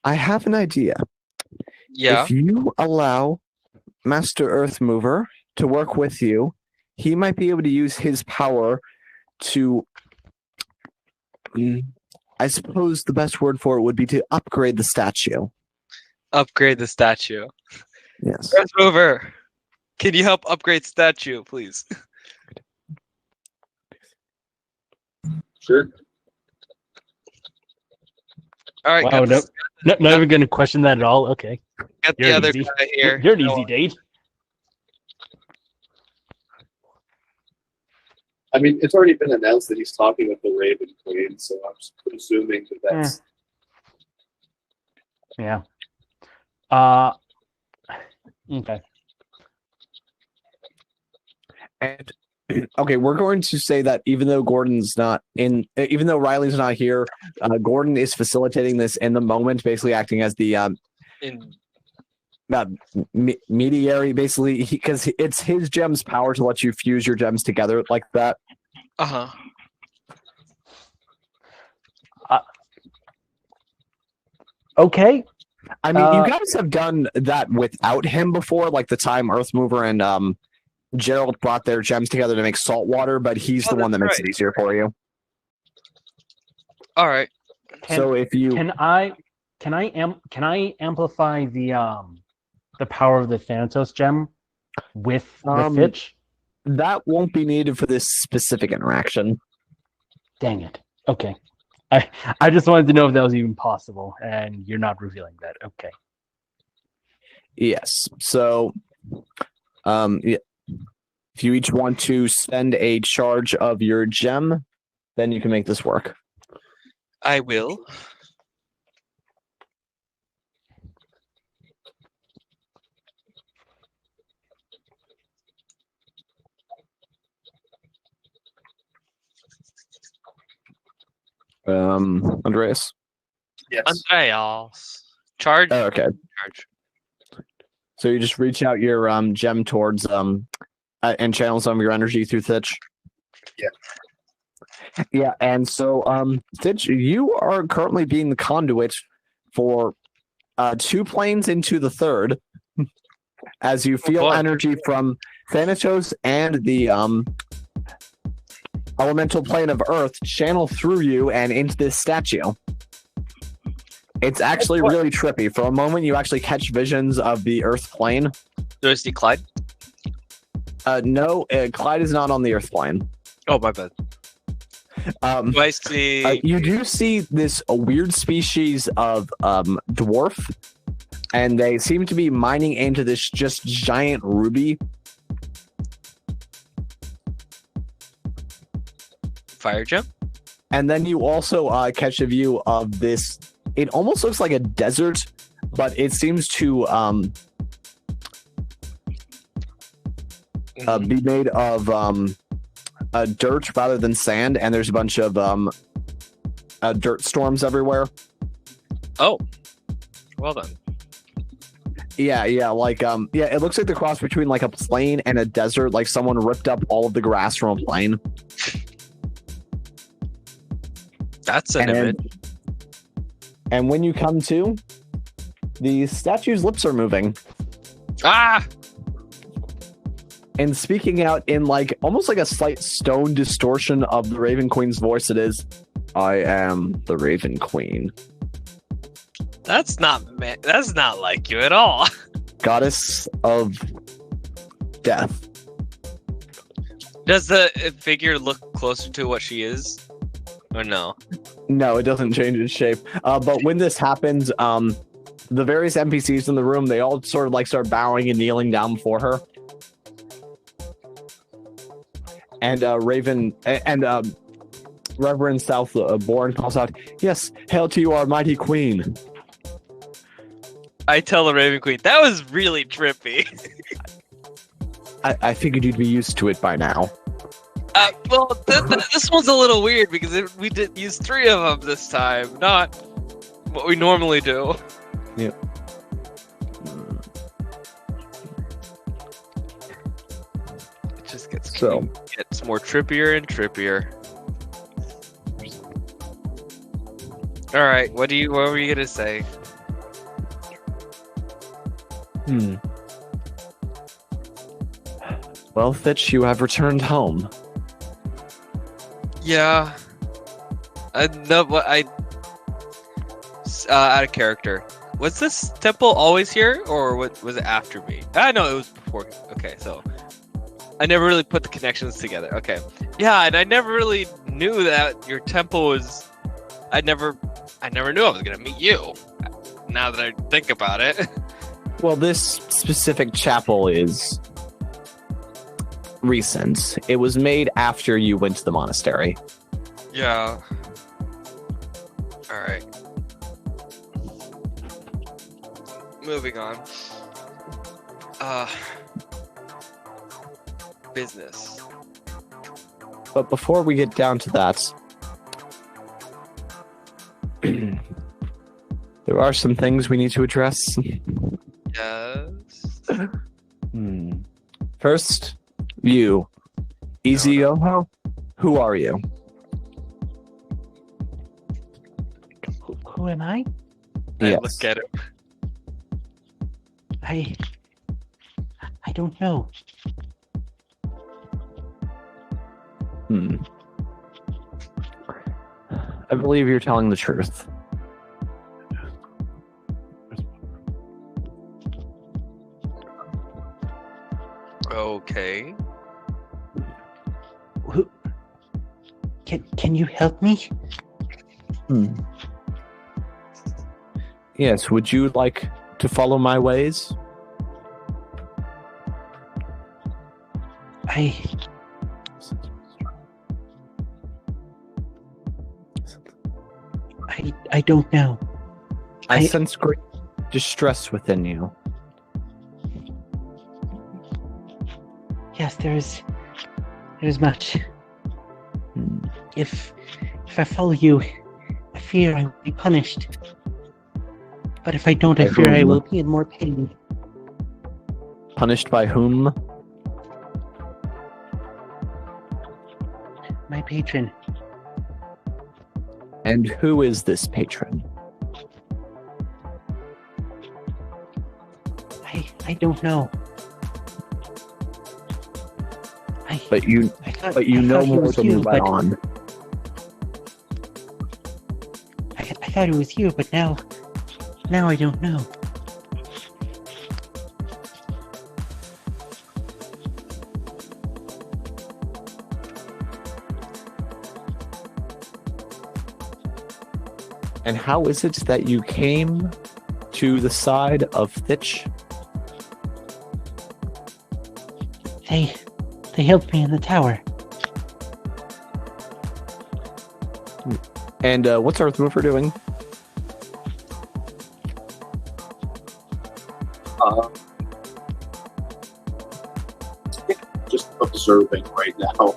Speaker 6: I have an idea.
Speaker 2: Yeah.
Speaker 6: If you allow Master Earthmover to work with you, he might be able to use his power to, I suppose the best word for it would be to upgrade the statue.
Speaker 2: Upgrade the statue.
Speaker 6: Yes.
Speaker 2: Earthmover, can you help upgrade statue, please?
Speaker 3: Sure.
Speaker 2: All right.
Speaker 4: Wow, not even going to question that at all. Okay.
Speaker 2: Got the other guy here.
Speaker 4: You're an easy date.
Speaker 3: I mean, it's already been announced that he's talking with the Raven Queen, so I'm just assuming that's...
Speaker 4: Yeah. Okay.
Speaker 6: And okay, we're going to say that even though Riley's not here, Gordon is facilitating this in the moment, basically acting as the mediary, basically, because it's his gem's power to let you fuse your gems together like that.
Speaker 4: Okay.
Speaker 6: I mean, you guys have done that without him before, like the time Earthmover and Gerald brought their gems together to make salt water, but he's the one that makes it easier for you.
Speaker 2: All right.
Speaker 6: So if you
Speaker 4: can I amplify the power of the Thanatos gem with Thitch?
Speaker 6: That won't be needed for this specific interaction.
Speaker 4: Dang it. Okay. I just wanted to know if that was even possible, and you're not revealing that. Okay.
Speaker 6: Yes. So, if you each want to spend a charge of your gem, then you can make this work.
Speaker 2: I will.
Speaker 6: Andreas?
Speaker 3: Yes.
Speaker 2: Andreas. Charge.
Speaker 6: Oh, okay.
Speaker 2: Charge.
Speaker 6: So you just reach out your gem towards and channel some of your energy through Thitch.
Speaker 3: Yeah.
Speaker 6: Yeah, and so Thitch, you are currently being the conduit for 2 planes into the third, as you feel energy from Thanatos and the elemental plane of Earth channel through you and into this statue. It's actually really trippy. For a moment, you actually catch visions of the Earth plane.
Speaker 2: Do I see Clyde?
Speaker 6: No, Clyde is not on the Earth plane.
Speaker 2: Oh, my bad. Do I see...
Speaker 6: you do see this weird species of dwarf, and they seem to be mining into this just giant ruby.
Speaker 2: Fire gem?
Speaker 6: And then you also catch a view of this. It almost looks like a desert, but it seems to be made of dirt rather than sand, and there's a bunch of dirt storms everywhere.
Speaker 2: Oh, well done.
Speaker 6: Yeah, like it looks like the cross between like a plain and a desert, like someone ripped up all of the grass from a plain.
Speaker 2: That's an image.
Speaker 6: And when you come to, the statue's lips are moving.
Speaker 2: Ah!
Speaker 6: And speaking out in like almost like a slight stone distortion of the Raven Queen's voice, it is, I am the Raven Queen.
Speaker 2: That's not like you at all.
Speaker 6: Goddess of death.
Speaker 2: Does the figure look closer to what she is? Or no?
Speaker 6: No, it doesn't change its shape. But when this happens, the various NPCs in the room, they all sort of like start bowing and kneeling down before her. And Raven and Reverend Southborn calls out, "Yes, hail to you, our mighty queen."
Speaker 2: I tell the Raven Queen, that was really trippy.
Speaker 6: I figured you'd be used to it by now.
Speaker 2: Well, this one's a little weird because we did use 3 of them this time, not what we normally do.
Speaker 6: Yeah.
Speaker 2: It just gets more trippier and trippier. All right, what were you gonna say?
Speaker 6: Well, Thitch, you have returned home.
Speaker 2: Yeah. Out of character. Was this temple always here, or was it after me? I know it was before. Okay, so I never really put the connections together. Okay, yeah, and I never really knew that your temple was. I never knew I was gonna meet you. Now that I think about it.
Speaker 6: Well, this specific chapel is recent. It was made after you went to the monastery.
Speaker 2: Yeah. All right. Moving on. Business.
Speaker 6: But before we get down to that, there are some things we need to address.
Speaker 2: Yes.
Speaker 6: First, you, Easy Yoho, who are you?
Speaker 4: Who am I?
Speaker 6: Yes.
Speaker 2: Look at him.
Speaker 5: I don't know.
Speaker 6: I believe you're telling the truth.
Speaker 2: Okay.
Speaker 5: Can you help me?
Speaker 6: Yes, would you like to follow my ways?
Speaker 5: I don't know.
Speaker 6: I sense great distress within you.
Speaker 5: Yes, there's much. If I follow you, I fear I will be punished. But if I don't, I fear I will be in more pain.
Speaker 6: Punished by whom?
Speaker 5: My patron.
Speaker 6: And who is this patron?
Speaker 5: I don't know.
Speaker 6: But you know more than you let on.
Speaker 5: I thought it was you, but now I don't know.
Speaker 6: And how is it that you came to the side of Thitch?
Speaker 5: They helped me in the tower.
Speaker 6: And what's Earth Mover doing?
Speaker 3: Just observing right now.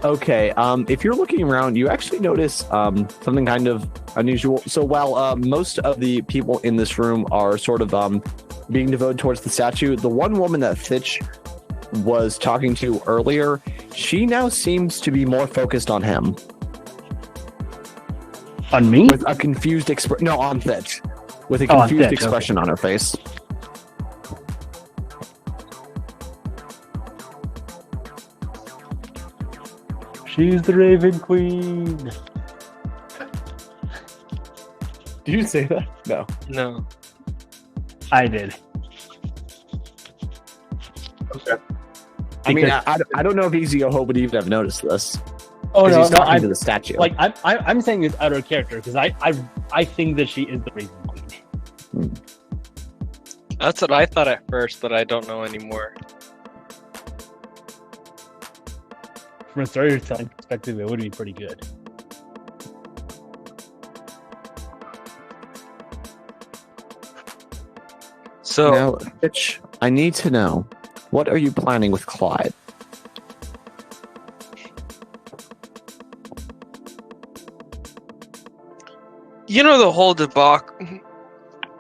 Speaker 6: Okay, if you're looking around, you actually notice something kind of unusual. So while most of the people in this room are sort of being devoted towards the statue, the one woman that Thitch was talking to earlier, she now seems to be more focused on him.
Speaker 4: On me?
Speaker 6: With a confused expression. No, on Thitch. With a confused expression on her face.
Speaker 4: She's the Raven Queen.
Speaker 6: Did you say that? No.
Speaker 2: No.
Speaker 4: I did.
Speaker 3: Okay.
Speaker 6: I mean, I don't know if Easy-O-Ho would even have noticed this.
Speaker 4: Oh no,
Speaker 6: he's
Speaker 4: no,
Speaker 6: talking to the statue.
Speaker 4: Like I'm saying this out of character because I think that she is the Raven Queen.
Speaker 2: That's what I thought at first, but I don't know anymore.
Speaker 4: From a storytelling perspective, it would be pretty good.
Speaker 2: So
Speaker 6: now, Thitch, I need to know, what are you planning with Clyde?
Speaker 2: you know the whole debacle.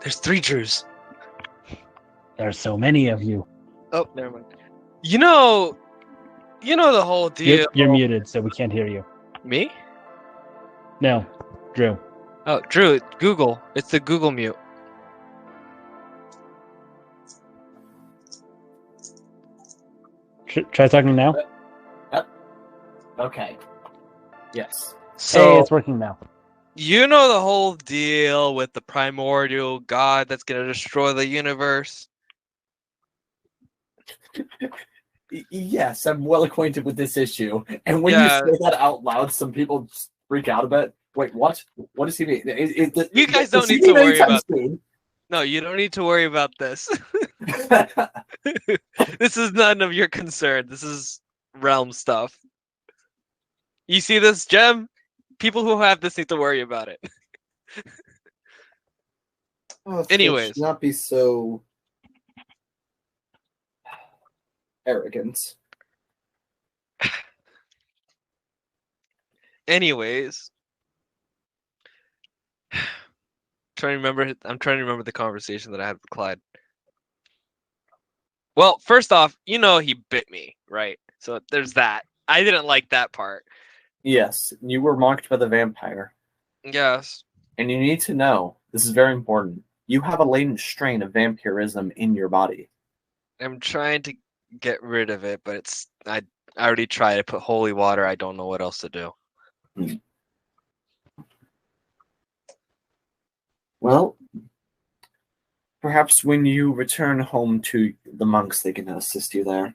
Speaker 2: There's 3 Drews.
Speaker 4: There's so many of you.
Speaker 2: Oh, never mind. You know the whole deal.
Speaker 4: You're muted, so we can't hear you.
Speaker 2: Me?
Speaker 4: No, Drew.
Speaker 2: Oh, Drew, Google. It's the Google mute.
Speaker 4: Try talking now.
Speaker 1: Okay. Yes.
Speaker 2: So
Speaker 4: Hey, it's working now.
Speaker 2: you know the whole deal with the primordial god that's gonna destroy the universe?
Speaker 1: Yes, I'm well acquainted with this issue. And when
Speaker 2: Yeah.
Speaker 1: you say that out loud, some people just freak out a bit. Wait, what? What does he mean?
Speaker 2: You guys don't need to worry about No, you don't need to worry about this. This is none of your concern. This is realm stuff. You see this, Gem? People who have this need to worry about it. Anyways.
Speaker 1: Not be so arrogant.
Speaker 2: Anyways. I'm trying to remember the conversation that I had with Clyde. Well, first off, he bit me, right? So there's that. I didn't like that part.
Speaker 1: Yes, you were mocked by the vampire.
Speaker 2: Yes.
Speaker 1: And you need to know, this is very important. You have a latent strain of vampirism in your body.
Speaker 2: I'm trying to get rid of it, but I already tried to put holy water. I don't know what else to do.
Speaker 1: Well, perhaps when you return home to the monks, they can assist you there.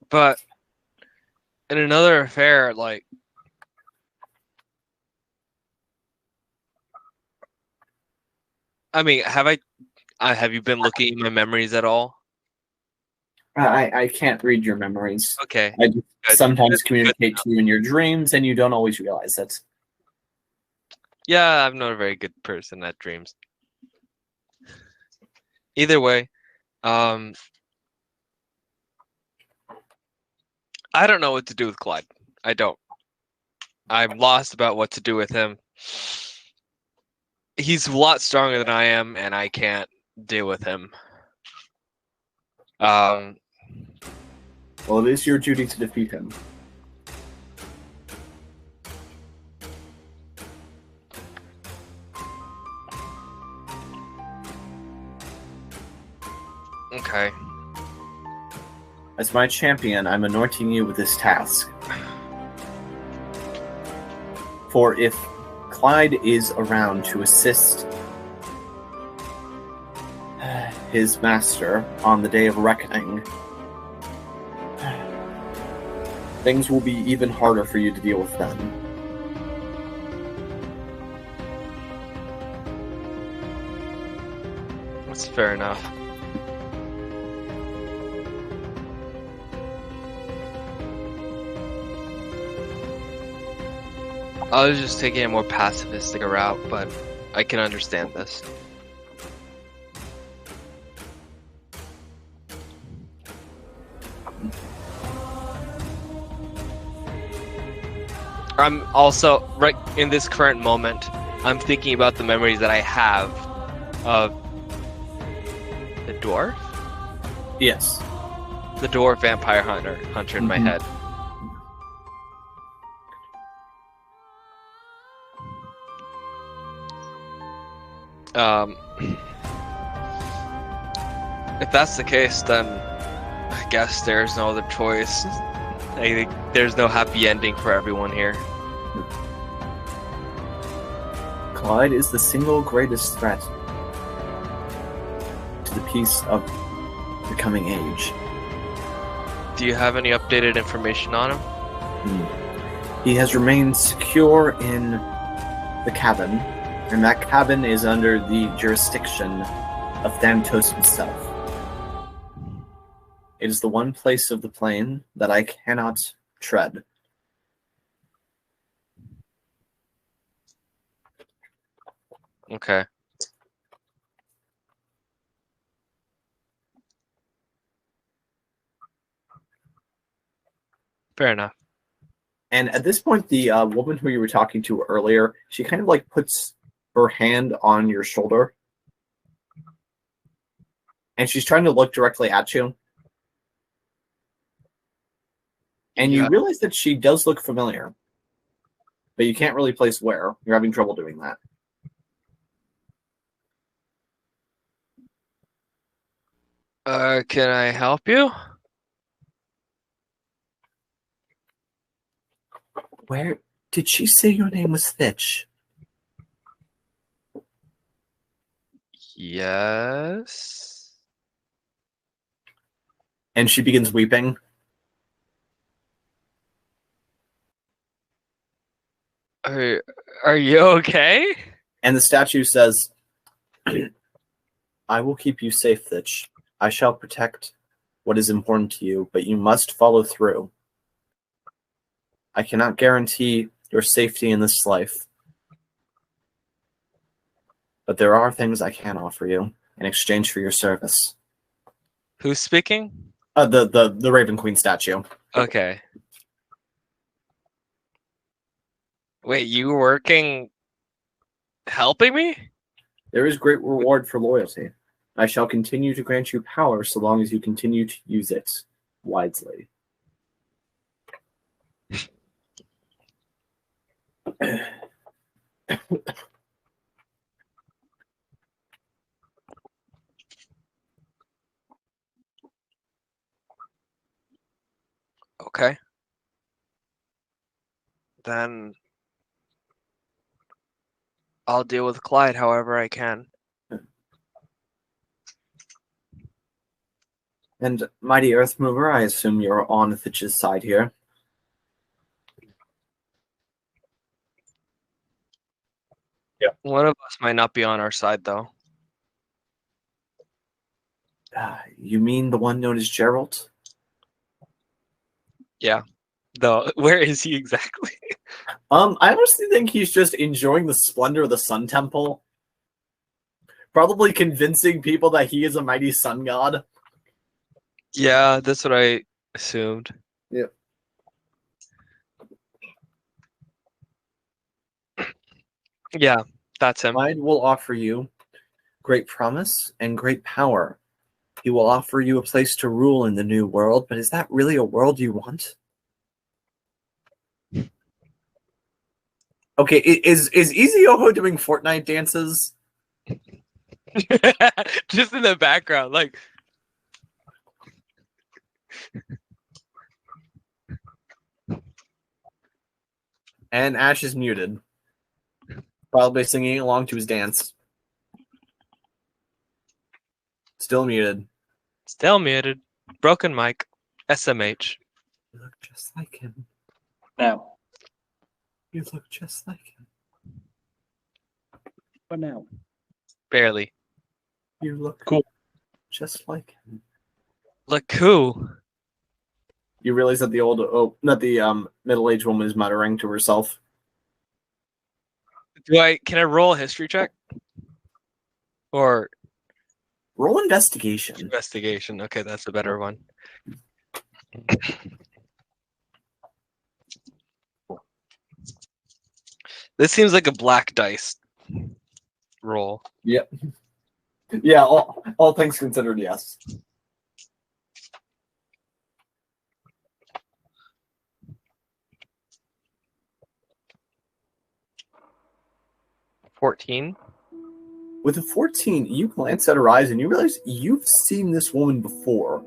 Speaker 2: But in another affair, like, I mean, have you been looking at my memories at all?
Speaker 1: I can't read your memories.
Speaker 2: Okay.
Speaker 1: I just sometimes communicate to you in your dreams, and you don't always realize it.
Speaker 2: Yeah, I'm not a very good person at dreams. Either way, I don't know what to do with Clyde. I don't. I'm lost about what to do with him. He's a lot stronger than I am, and I can't deal with him.
Speaker 1: Well, it is your duty to defeat him.
Speaker 2: Okay.
Speaker 1: As my champion, I'm anointing you with this task. For if Clyde is around to assist his master on the day of reckoning, things will be even harder for you to deal with then.
Speaker 2: That's fair enough. I was just taking a more pacifistic route, but I can understand this. I'm also, right in this current moment, I'm thinking about the memories that I have of the dwarf?
Speaker 1: Yes.
Speaker 2: The dwarf vampire hunter in my head. If that's the case, then I guess there's no other choice. I think there's no happy ending for everyone here.
Speaker 1: Clyde is the single greatest threat to the peace of the coming age.
Speaker 2: Do you have any updated information on him?
Speaker 1: He has remained secure in the cabin, and that cabin is under the jurisdiction of Thanatos himself. It is the one place of the plane that I cannot tread.
Speaker 2: Okay. Fair enough.
Speaker 1: And at this point, the woman who you were talking to earlier, she kind of like puts her hand on your shoulder. And she's trying to look directly at you. And you realize that she does look familiar. But you can't really place where. You're having trouble doing that.
Speaker 2: Can I help you?
Speaker 1: Where did she say your name was Thitch?
Speaker 2: Yes.
Speaker 1: And she begins weeping.
Speaker 2: Are you okay?
Speaker 1: And the statue says, I will keep you safe, Thitch. I shall protect what is important to you, but you must follow through. I cannot guarantee your safety in this life, but there are things I can offer you in exchange for your service.
Speaker 2: Who's speaking?
Speaker 1: The Raven Queen statue.
Speaker 2: Okay. Wait, you working helping me?
Speaker 1: There is great reward for loyalty. I shall continue to grant you power so long as you continue to use it wisely.
Speaker 2: Okay. Then I'll deal with Clyde however I can.
Speaker 1: And Mighty Earth Mover, I assume you're on Thitch's side here.
Speaker 3: Yeah.
Speaker 2: One of us might not be on our side, though.
Speaker 1: You mean the one known as Gerald?
Speaker 2: Yeah. Though, where is he exactly?
Speaker 1: I honestly think he's just enjoying the splendor of the Sun Temple. Probably convincing people that he is a mighty sun god.
Speaker 2: Yeah, that's what I assumed.
Speaker 1: Yep.
Speaker 2: Yeah, that's him.
Speaker 1: Clyde will offer you great promise and great power. He will offer you a place to rule in the new world, but is that really a world you want? Okay, is Izioho doing Fortnite dances?
Speaker 2: Just in the background, like.
Speaker 1: And Ash is muted. Probably singing along to his dance. Still muted.
Speaker 2: Still muted. Broken mic. SMH.
Speaker 1: You look just like him.
Speaker 5: Now.
Speaker 1: You look just like him.
Speaker 5: But now.
Speaker 2: Barely.
Speaker 1: You look
Speaker 5: Cool.
Speaker 1: just like him.
Speaker 2: Look who?
Speaker 1: You realize that the middle-aged woman is muttering to herself.
Speaker 2: Can I roll a history check? Or
Speaker 1: Roll investigation.
Speaker 2: investigation? Okay, that's a better one. This seems like a black dice roll.
Speaker 1: Yep. Yeah, all things considered, yes.
Speaker 2: $14.
Speaker 1: With a 14, you glance at her eyes and you realize you've seen this woman before.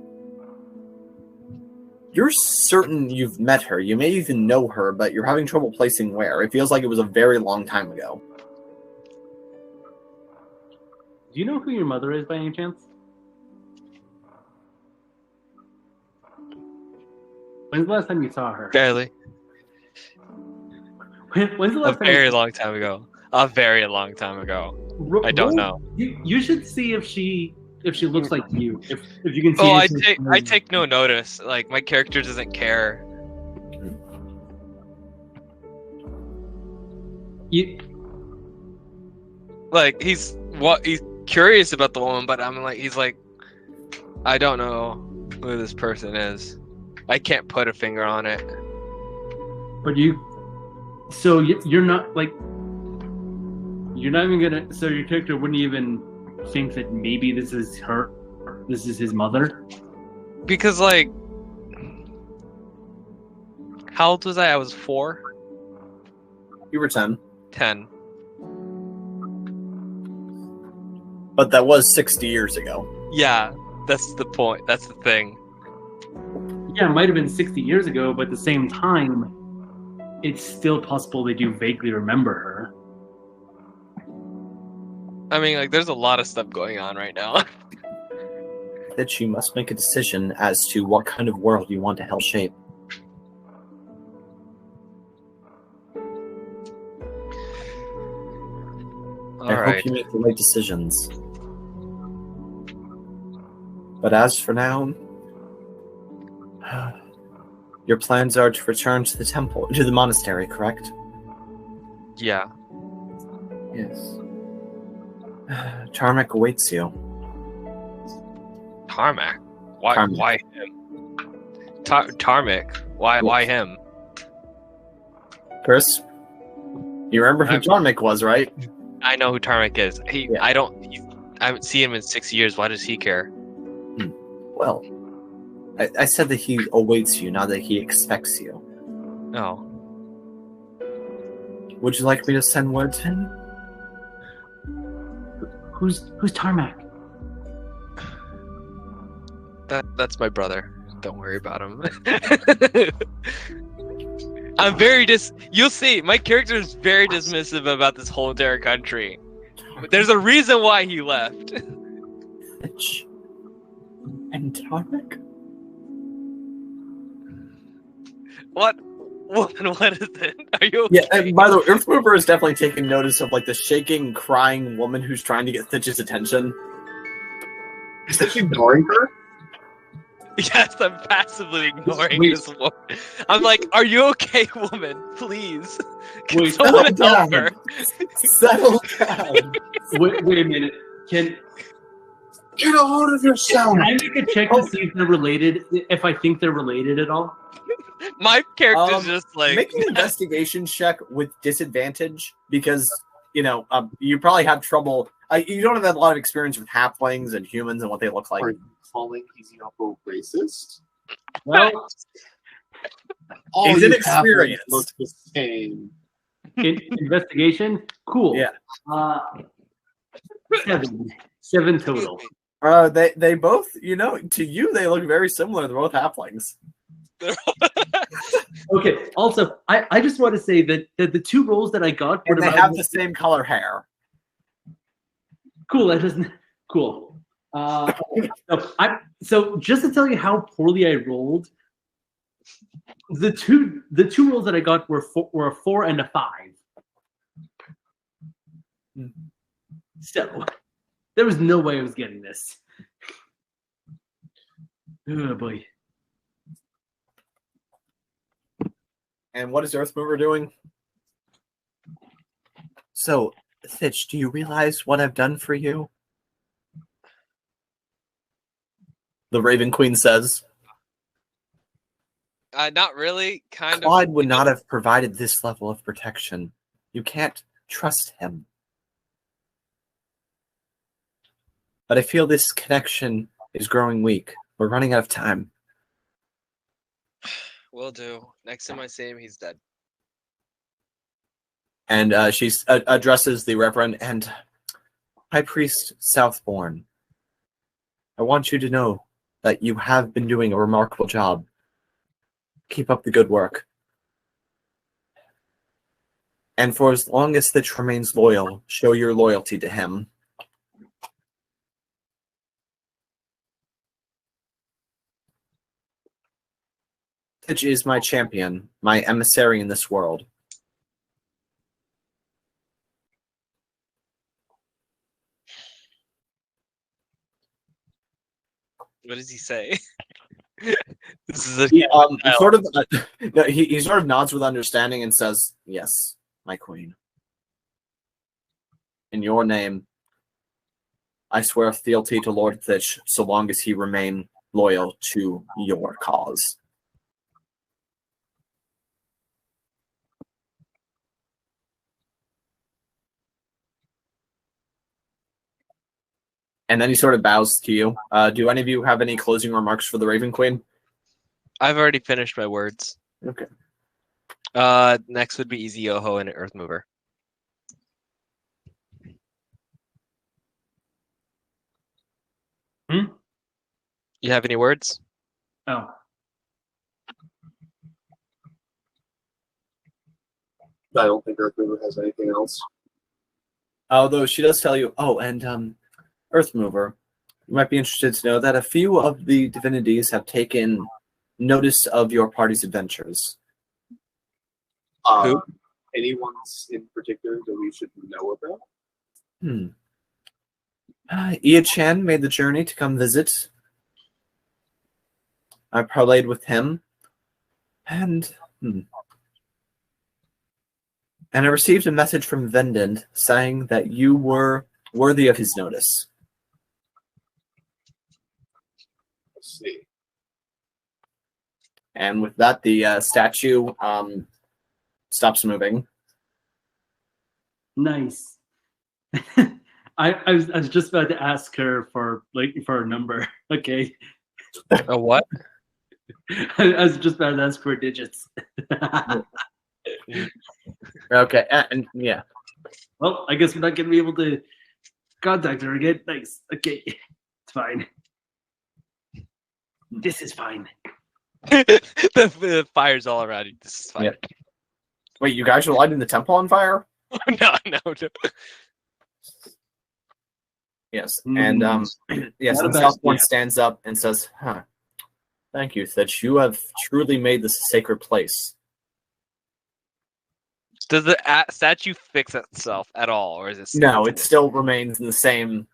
Speaker 1: You're certain you've met her. You may even know her, but you're having trouble placing where. It feels like it was a very long time ago.
Speaker 4: Do you know who your mother is by any chance? When's the last time you saw her?
Speaker 2: Barely.
Speaker 4: When's the
Speaker 2: A
Speaker 4: last time?
Speaker 2: very long time ago. A very long time ago. I don't know.
Speaker 4: You should see if she looks like you. If you can see.
Speaker 2: Oh,
Speaker 4: anything
Speaker 2: I take no notice. Like my character doesn't care. Like he's curious about the woman, but he's like, I don't know who this person is. I can't put a finger on it.
Speaker 4: But you're not like. You're not even gonna. So your character wouldn't even think that maybe this is her. This is his mother.
Speaker 2: Because like, how old was I? I was 4.
Speaker 1: You were 10.
Speaker 2: 10.
Speaker 1: But that was 60 years ago.
Speaker 2: Yeah, that's the point. That's the thing.
Speaker 4: Yeah, it might have been 60 years ago, but at the same time, it's still possible they do vaguely remember her.
Speaker 2: I mean, like, there's a lot of stuff going on right now.
Speaker 1: That you must make a decision as to what kind of world you want to help shape. I hope you make the right decisions. But as for now, your plans are to return to the temple, to the monastery, correct?
Speaker 2: Yeah.
Speaker 1: Yes. Tarmac awaits you.
Speaker 2: Tarmac? Why?
Speaker 1: Tarmac.
Speaker 2: Why him? Tarmac? Why him?
Speaker 1: Chris, you remember who Tarmac was, right?
Speaker 2: I know who Tarmac is.
Speaker 1: Yeah.
Speaker 2: I haven't seen him in 6 years. Why does he care?
Speaker 1: Well, I said that he awaits you, not that he expects you.
Speaker 2: Oh.
Speaker 1: Would you like me to send word to him?
Speaker 5: Who's Tarmac?
Speaker 2: That's my brother. Don't worry about him. I'm very You'll see, my character is very dismissive about this whole entire country. There's a reason why he left.
Speaker 1: Thitch and Tarmac?
Speaker 2: What is it? Are you okay?
Speaker 1: Yeah, and by the way, Earthmover is definitely taking notice of like the shaking, crying woman who's trying to get Thitch's attention.
Speaker 3: Is Thitch ignoring her?
Speaker 2: Yes, I'm passively ignoring this woman. I'm like, are you okay, woman? Please. Can someone help her?
Speaker 1: Settle down.
Speaker 5: Wait a minute. Can
Speaker 3: Get a hold of yourself!
Speaker 5: I make a check to see if they're related? If I think they're related at all?
Speaker 2: My character's just like...
Speaker 1: Make an investigation check with disadvantage because, you probably have trouble... you don't have a lot of experience with halflings and humans and what they look like.
Speaker 3: Are you calling Easy-Oppo racist?
Speaker 5: Well,
Speaker 1: He's inexperienced.
Speaker 3: Look the same.
Speaker 5: Investigation? Cool.
Speaker 1: Yeah.
Speaker 5: 7 total.
Speaker 1: They both, to you, they look very similar. They're both halflings.
Speaker 5: Okay. Also, I just want to say that the 2 rolls that I got,
Speaker 1: and they have the same color hair.
Speaker 5: Cool. That doesn't. Cool. So just to tell you how poorly I rolled, the two rolls that I got were a 4 and a 5. So there was no way I was getting this. Oh boy.
Speaker 1: And what is Earthmover doing? So, Thitch, do you realize what I've done for you? The Raven Queen says.
Speaker 2: Not really.
Speaker 1: Claude would not have provided this level of protection. You can't trust him. But I feel this connection is growing weak. We're running out of time.
Speaker 2: Will do. Next time I see him, he's dead.
Speaker 1: And she addresses the Reverend and High Priest Southbourne. I want you to know that you have been doing a remarkable job. Keep up the good work. And for as long as Thitch remains loyal, show your loyalty to him. Thitch is my champion, my emissary in this world.
Speaker 2: What does he say? This is
Speaker 1: he sort of nods with understanding and says, "Yes, my queen. In your name, I swear fealty to Lord Thitch so long as he remain loyal to your cause." And then he sort of bows to you. Do any of you have any closing remarks for the Raven Queen?
Speaker 2: I've already finished my words.
Speaker 1: Okay.
Speaker 2: Next would be Easy Yoho and Earthmover. You have any words?
Speaker 5: Oh.
Speaker 3: I don't think Earthmover has anything else.
Speaker 1: Although she does tell you, and Earthmover, you might be interested to know that a few of the divinities have taken notice of your party's adventures.
Speaker 2: Who?
Speaker 3: Anyone's in particular that we should know about?
Speaker 1: Ia Chan made the journey to come visit. I parlayed with him, and I received a message from Vendend saying that you were worthy of his notice.
Speaker 3: Let's see.
Speaker 1: And with that, the statue stops moving.
Speaker 5: Nice. I was just about to ask her for a number. Okay.
Speaker 2: A what?
Speaker 5: I was just about to ask for digits.
Speaker 1: Okay, and yeah.
Speaker 7: Well, I guess we're not going to be able to contact her again. Nice. Okay. It's fine. This is fine.
Speaker 2: the fire's all around you. This is fine.
Speaker 1: Yeah. Wait, you guys are lighting the temple on fire?
Speaker 2: No.
Speaker 1: Yes, and yes, and Southbourne stands up and says, "Huh, thank you, Thitch. You have truly made this a sacred place."
Speaker 2: Does the statue fix itself at all, or is it?
Speaker 1: No, it still remains in the same.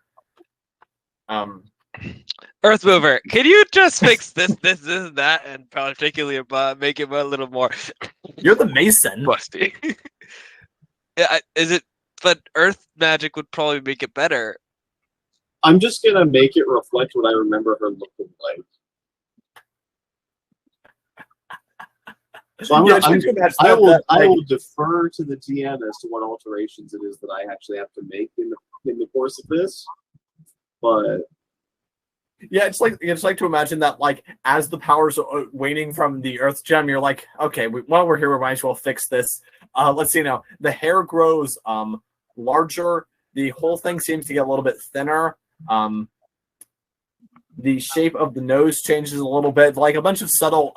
Speaker 2: Earth Mover, can you just fix this, and that, and particularly make it a little more?
Speaker 1: You're the Mason.
Speaker 2: Busty. Yeah, is it? But Earth magic would probably make it better.
Speaker 3: I'm just gonna make it reflect what I remember her looking like. So I will defer to the GM as to what alterations it is that I actually have to make in the course of this. But
Speaker 1: yeah, it's like to imagine that, like, as the powers are waning from the Earth Gem, you're like, okay, while we're here, we might as well fix this. Let's see now. The hair grows larger. The whole thing seems to get a little bit thinner. The shape of the nose changes a little bit. Like a bunch of subtle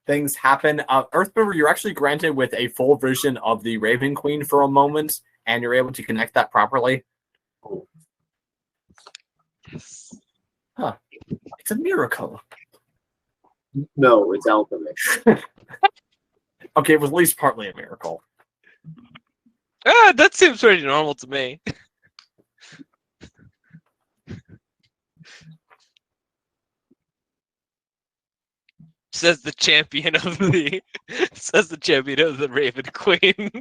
Speaker 1: things happen. Earthmover, you're actually granted with a full vision of the Raven Queen for a moment, and you're able to connect that properly. Huh. It's a miracle.
Speaker 3: No, it's alchemy.
Speaker 1: Okay, it was at least partly a miracle.
Speaker 2: That seems pretty normal to me. Says the champion of the Raven Queen.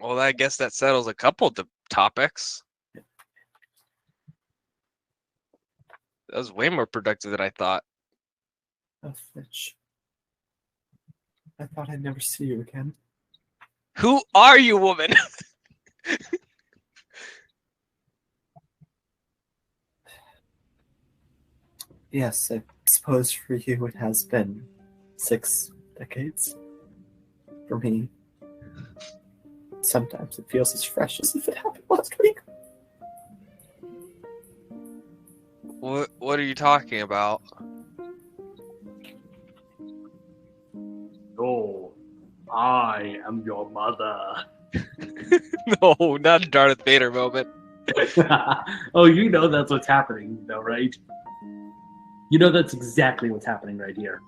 Speaker 2: Well, I guess that settles a couple of the topics. That was way more productive than I thought.
Speaker 1: Oh, Thitch. I thought I'd never see you again.
Speaker 2: Who are you, woman?
Speaker 1: Yes, I suppose for you it has been 6 decades. For me, sometimes it feels as fresh as if it happened last week.
Speaker 2: What are you talking about?
Speaker 7: Oh, I am your mother.
Speaker 2: No, not a Darth Vader moment.
Speaker 7: Oh, you know that's what's happening, though, right? You know that's exactly what's happening right here.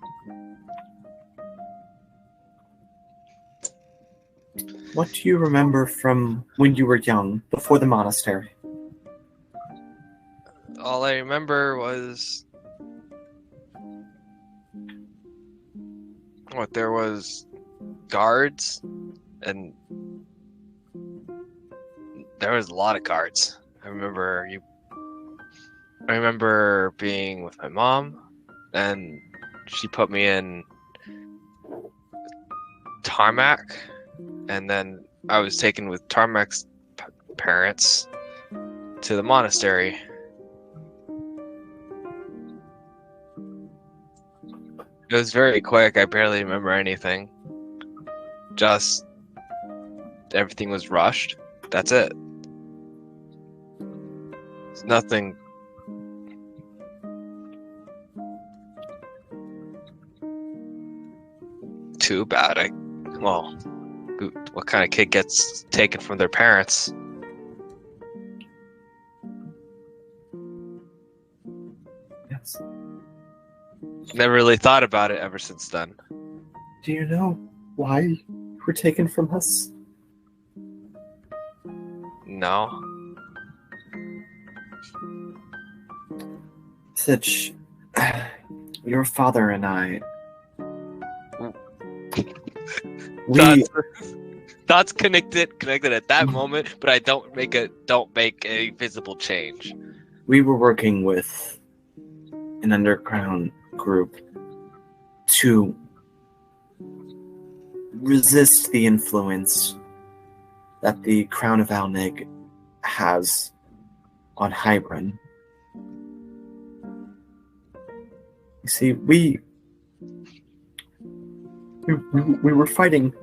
Speaker 1: What do you remember from when you were young, before the monastery?
Speaker 2: All I remember was there was guards, and there was a lot of guards. I remember being with my mom, and she put me in Tarmac, and then I was taken with Tarmac's parents to the monastery. It was very quick. I barely remember anything. Just everything was rushed. That's it. It's nothing too bad. What kind of kid gets taken from their parents?
Speaker 1: Yes.
Speaker 2: Never really thought about it ever since then.
Speaker 1: Do you know why you were taken from us?
Speaker 2: No.
Speaker 1: Thitch, your father and I...
Speaker 2: Thoughts connected at that moment, but I don't make a visible change.
Speaker 1: We were working with an underground group to resist the influence that the Crown of Alnig has on Hybern. You see, we were fighting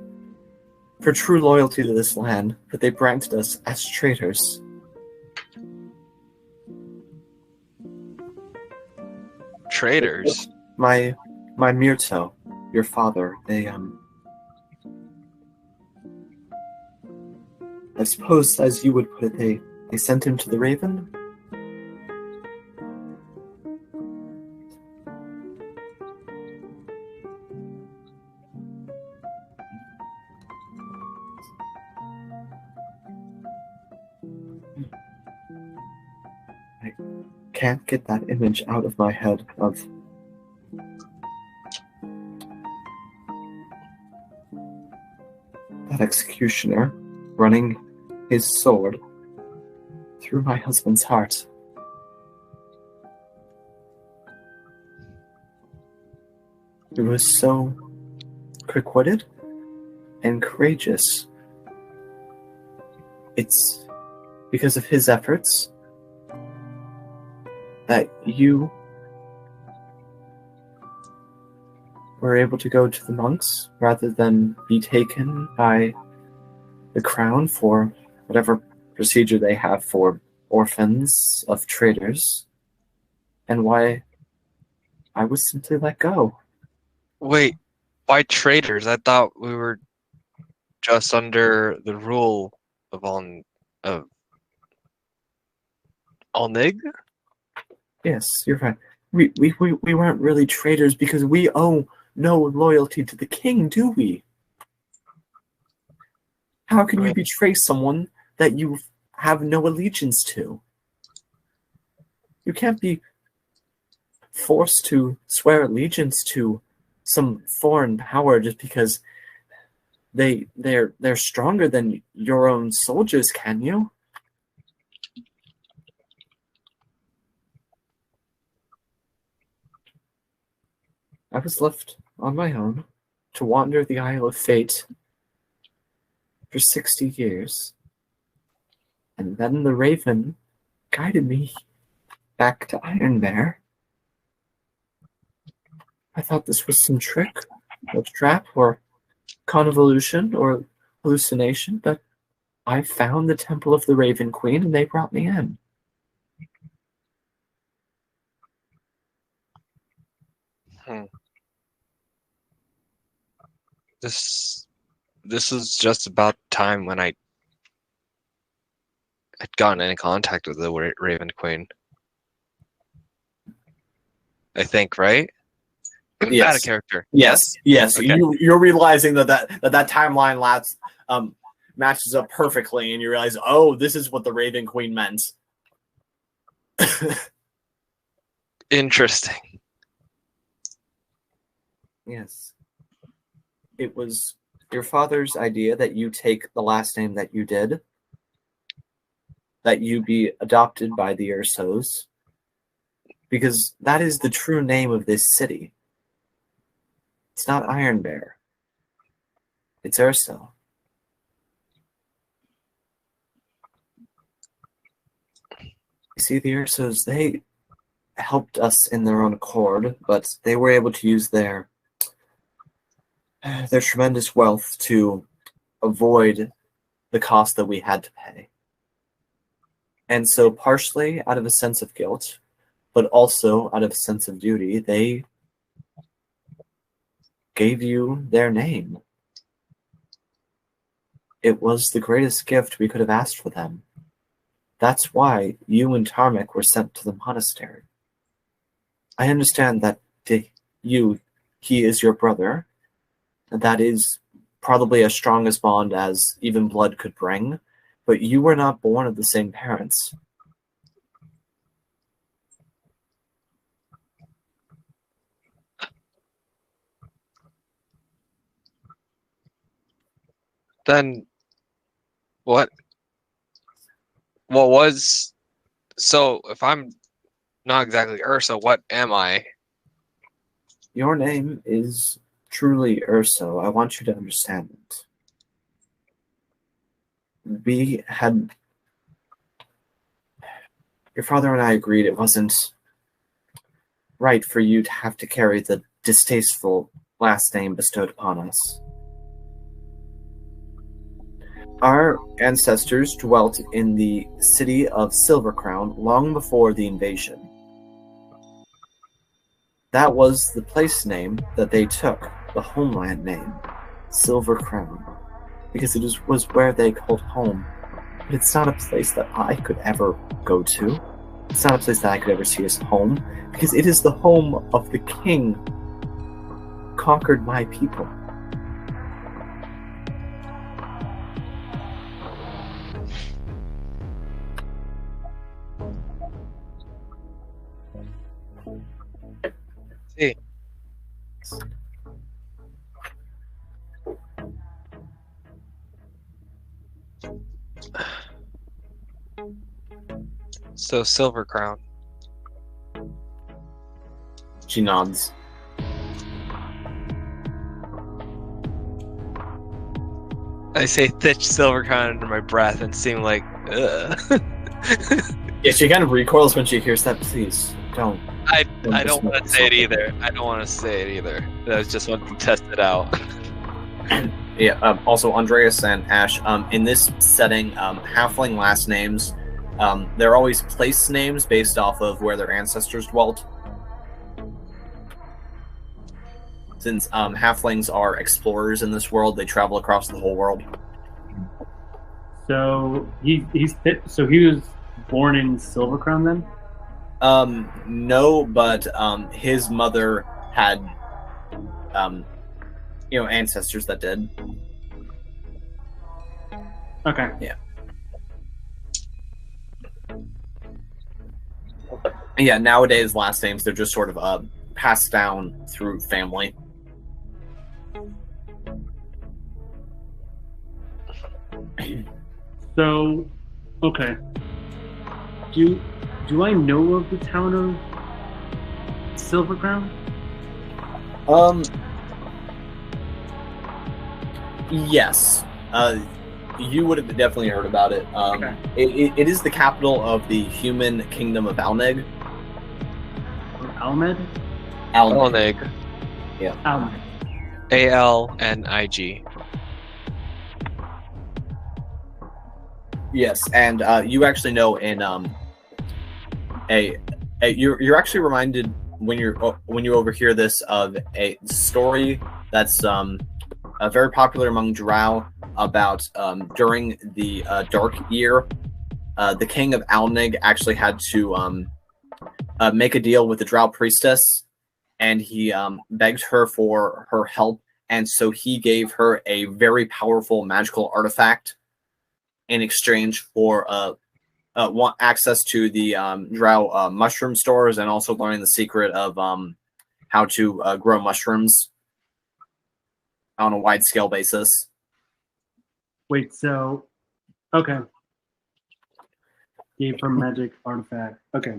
Speaker 1: for true loyalty to this land, but they branded us as traitors.
Speaker 2: Traitors?
Speaker 1: My Myrto, your father, they I suppose, as you would put it, they sent him to the Raven? I can't get that image out of my head of that executioner running his sword through my husband's heart. He was so quick-witted and courageous. It's because of his efforts that you were able to go to the monks rather than be taken by the crown for whatever procedure they have for orphans of traitors, and why I was simply let go.
Speaker 2: Wait, why traitors? I thought we were just under the rule of Alnig?
Speaker 1: Yes, you're right. We weren't really traitors because we owe no loyalty to the king, do we? How can you betray someone that you have no allegiance to? You can't be forced to swear allegiance to some foreign power just because they're stronger than your own soldiers, can you? I was left on my own to wander the Isle of Fate for 60 years. And then the Raven guided me back to Iron Bear. I thought this was some trick, or trap, or convolution, or hallucination, but I found the Temple of the Raven Queen and they brought me in.
Speaker 2: This is just about time when I had gotten in contact with the Raven Queen. I think, right?
Speaker 1: Yes.
Speaker 2: Out of character.
Speaker 1: Yes. Okay. You're realizing that timeline matches up perfectly, and you realize, oh, this is what the Raven Queen meant.
Speaker 2: Interesting.
Speaker 1: Yes. It was your father's idea that you take the last name that you did, that you be adopted by the Ursos, because that is the true name of this city. It's not Iron Bear. It's Urso. You see, the Ursos, they helped us in their own accord, but they were able to use their tremendous wealth to avoid the cost that we had to pay. And so partially out of a sense of guilt, but also out of a sense of duty, they gave you their name. It was the greatest gift we could have asked for them. That's why you and Tarmik were sent to the monastery. I understand that he is your brother, and that is probably as strong a bond as even blood could bring, but you were not born of the same parents.
Speaker 2: Then what was, so if I'm not exactly Ursa, what am I?
Speaker 1: Your name is truly Urso. I want you to understand it. Your father and I agreed it wasn't right for you to have to carry the distasteful last name bestowed upon us. Our ancestors dwelt in the city of Silvercrown long before the invasion. That was the place name that they took, the homeland name, Silvercrown, because it was where they called home. But it's not a place that I could ever go to. It's not a place that I could ever see as home, because it is the home of the king who conquered my people.
Speaker 2: See. So Silver Crown.
Speaker 1: She nods.
Speaker 2: I say Thitch Silver Crown under my breath and seem like, ugh.
Speaker 1: Yeah, she kind of recoils when she hears that. Please, don't.
Speaker 2: I don't want to say it either. I don't want to say it either. I just want to test it out.
Speaker 1: Yeah. Also, Andreas and Ash. In this setting, halfling last names, they're always place names based off of where their ancestors dwelt. Since halflings are explorers in this world, they travel across the whole world.
Speaker 7: So he was born in Silvercrown then?
Speaker 1: No, but his mother had ancestors that did.
Speaker 7: Okay.
Speaker 1: Yeah. Yeah, nowadays last names they're just sort of passed down through family.
Speaker 7: So, okay. Do I know of the town of Silvercrown?
Speaker 1: Yes. You would have definitely heard about it.
Speaker 7: Okay.
Speaker 1: It is the capital of the human kingdom of Alneg.
Speaker 7: Almed?
Speaker 2: Alnig.
Speaker 1: Yeah.
Speaker 7: Almed.
Speaker 2: ALNIG.
Speaker 1: Yes, and you actually know in you're actually reminded when you overhear this of a story that's very popular among Drow about during the Dark Year, the king of Alneg actually had to make a deal with the Drow priestess, and he begged her for her help, and so he gave her a very powerful magical artifact in exchange for access to the Drow mushroom stores, and also learning the secret of how to grow mushrooms on a wide scale basis.
Speaker 7: Wait, so okay. Gave her magic artifact. Okay.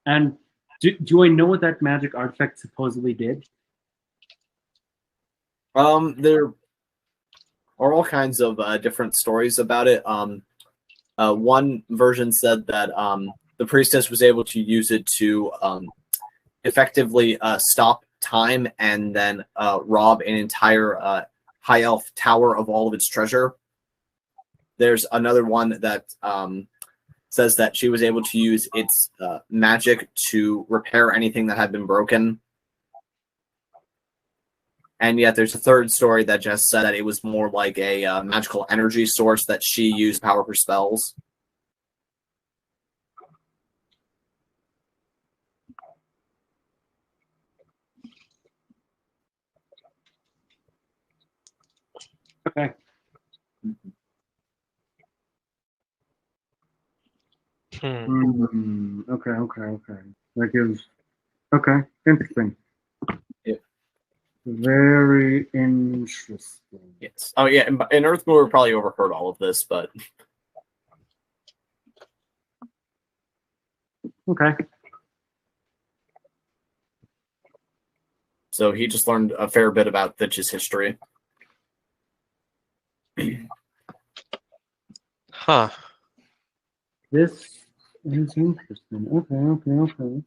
Speaker 7: And do I know what that magic artifact supposedly did?
Speaker 1: There are all kinds of different stories about it. One version said that the priestess was able to use it to effectively stop time and then rob an entire high elf tower of all of its treasure. There's another one that says that she was able to use its magic to repair anything that had been broken. And yet there's a third story that just said that it was more like a magical energy source that she used to power her spells.
Speaker 7: Okay. Okay. That gives. Okay, interesting.
Speaker 1: Yeah.
Speaker 7: Very interesting.
Speaker 1: Yes. Oh, yeah. In Earthmoor, probably overheard all of this, but
Speaker 7: Okay.
Speaker 1: so he just learned a fair bit about Thitch's history.
Speaker 2: Huh.
Speaker 7: This is interesting. Okay.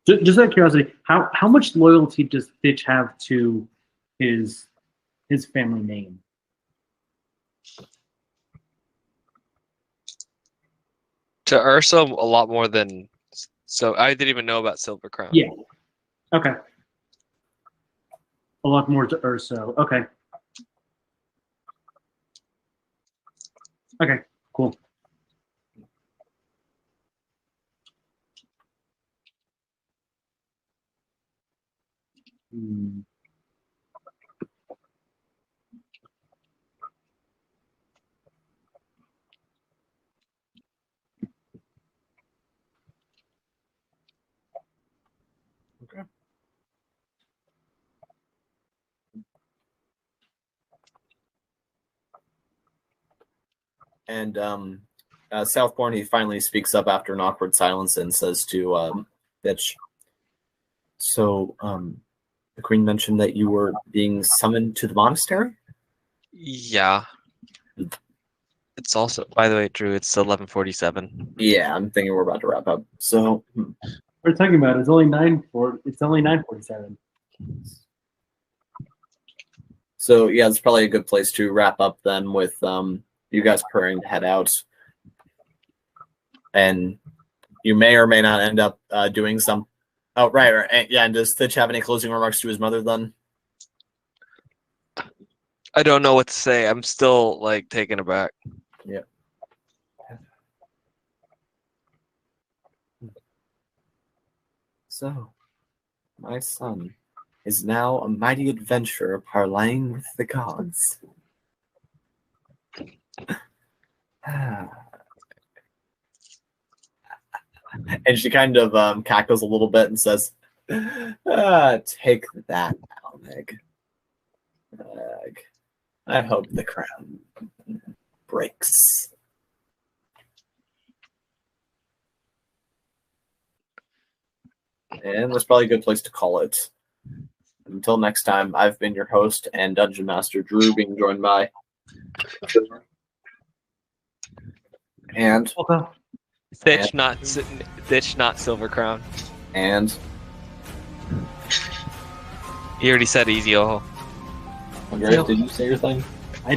Speaker 7: Just out of curiosity, how much loyalty does Thitch have to his family name?
Speaker 2: To Ursa, a lot more than. So I didn't even know about Silver Crown.
Speaker 7: Yeah. Okay. A lot more to Urso. Okay. Okay. Cool. Hmm.
Speaker 1: Okay. And Southbourne, he finally speaks up after an awkward silence and says to Thitch, so the queen mentioned that you were being summoned to the monastery?
Speaker 2: Yeah. It's also, by the way, Drew, it's 11:47.
Speaker 1: Yeah, I'm thinking we're about to wrap up. So
Speaker 7: We're talking about it's only 9:47.
Speaker 1: So yeah, it's probably a good place to wrap up then with you guys preparing to head out. And you may or may not end up doing some. Oh, right. Yeah, and does Thitch have any closing remarks to his mother then?
Speaker 2: I don't know what to say. I'm still like taken aback.
Speaker 1: Yeah. So, my son is now a mighty adventurer parlaying with the gods. And she kind of cackles a little bit and says, take that, Almeg. I hope the crown breaks. And that's probably a good place to call it. Until next time, I've been your host and Dungeon Master Drew, being joined by... And...
Speaker 2: Thitch, not Silver Crown.
Speaker 1: And...
Speaker 2: He already said easy, oh.
Speaker 1: Andreas, did you say your thing?
Speaker 7: I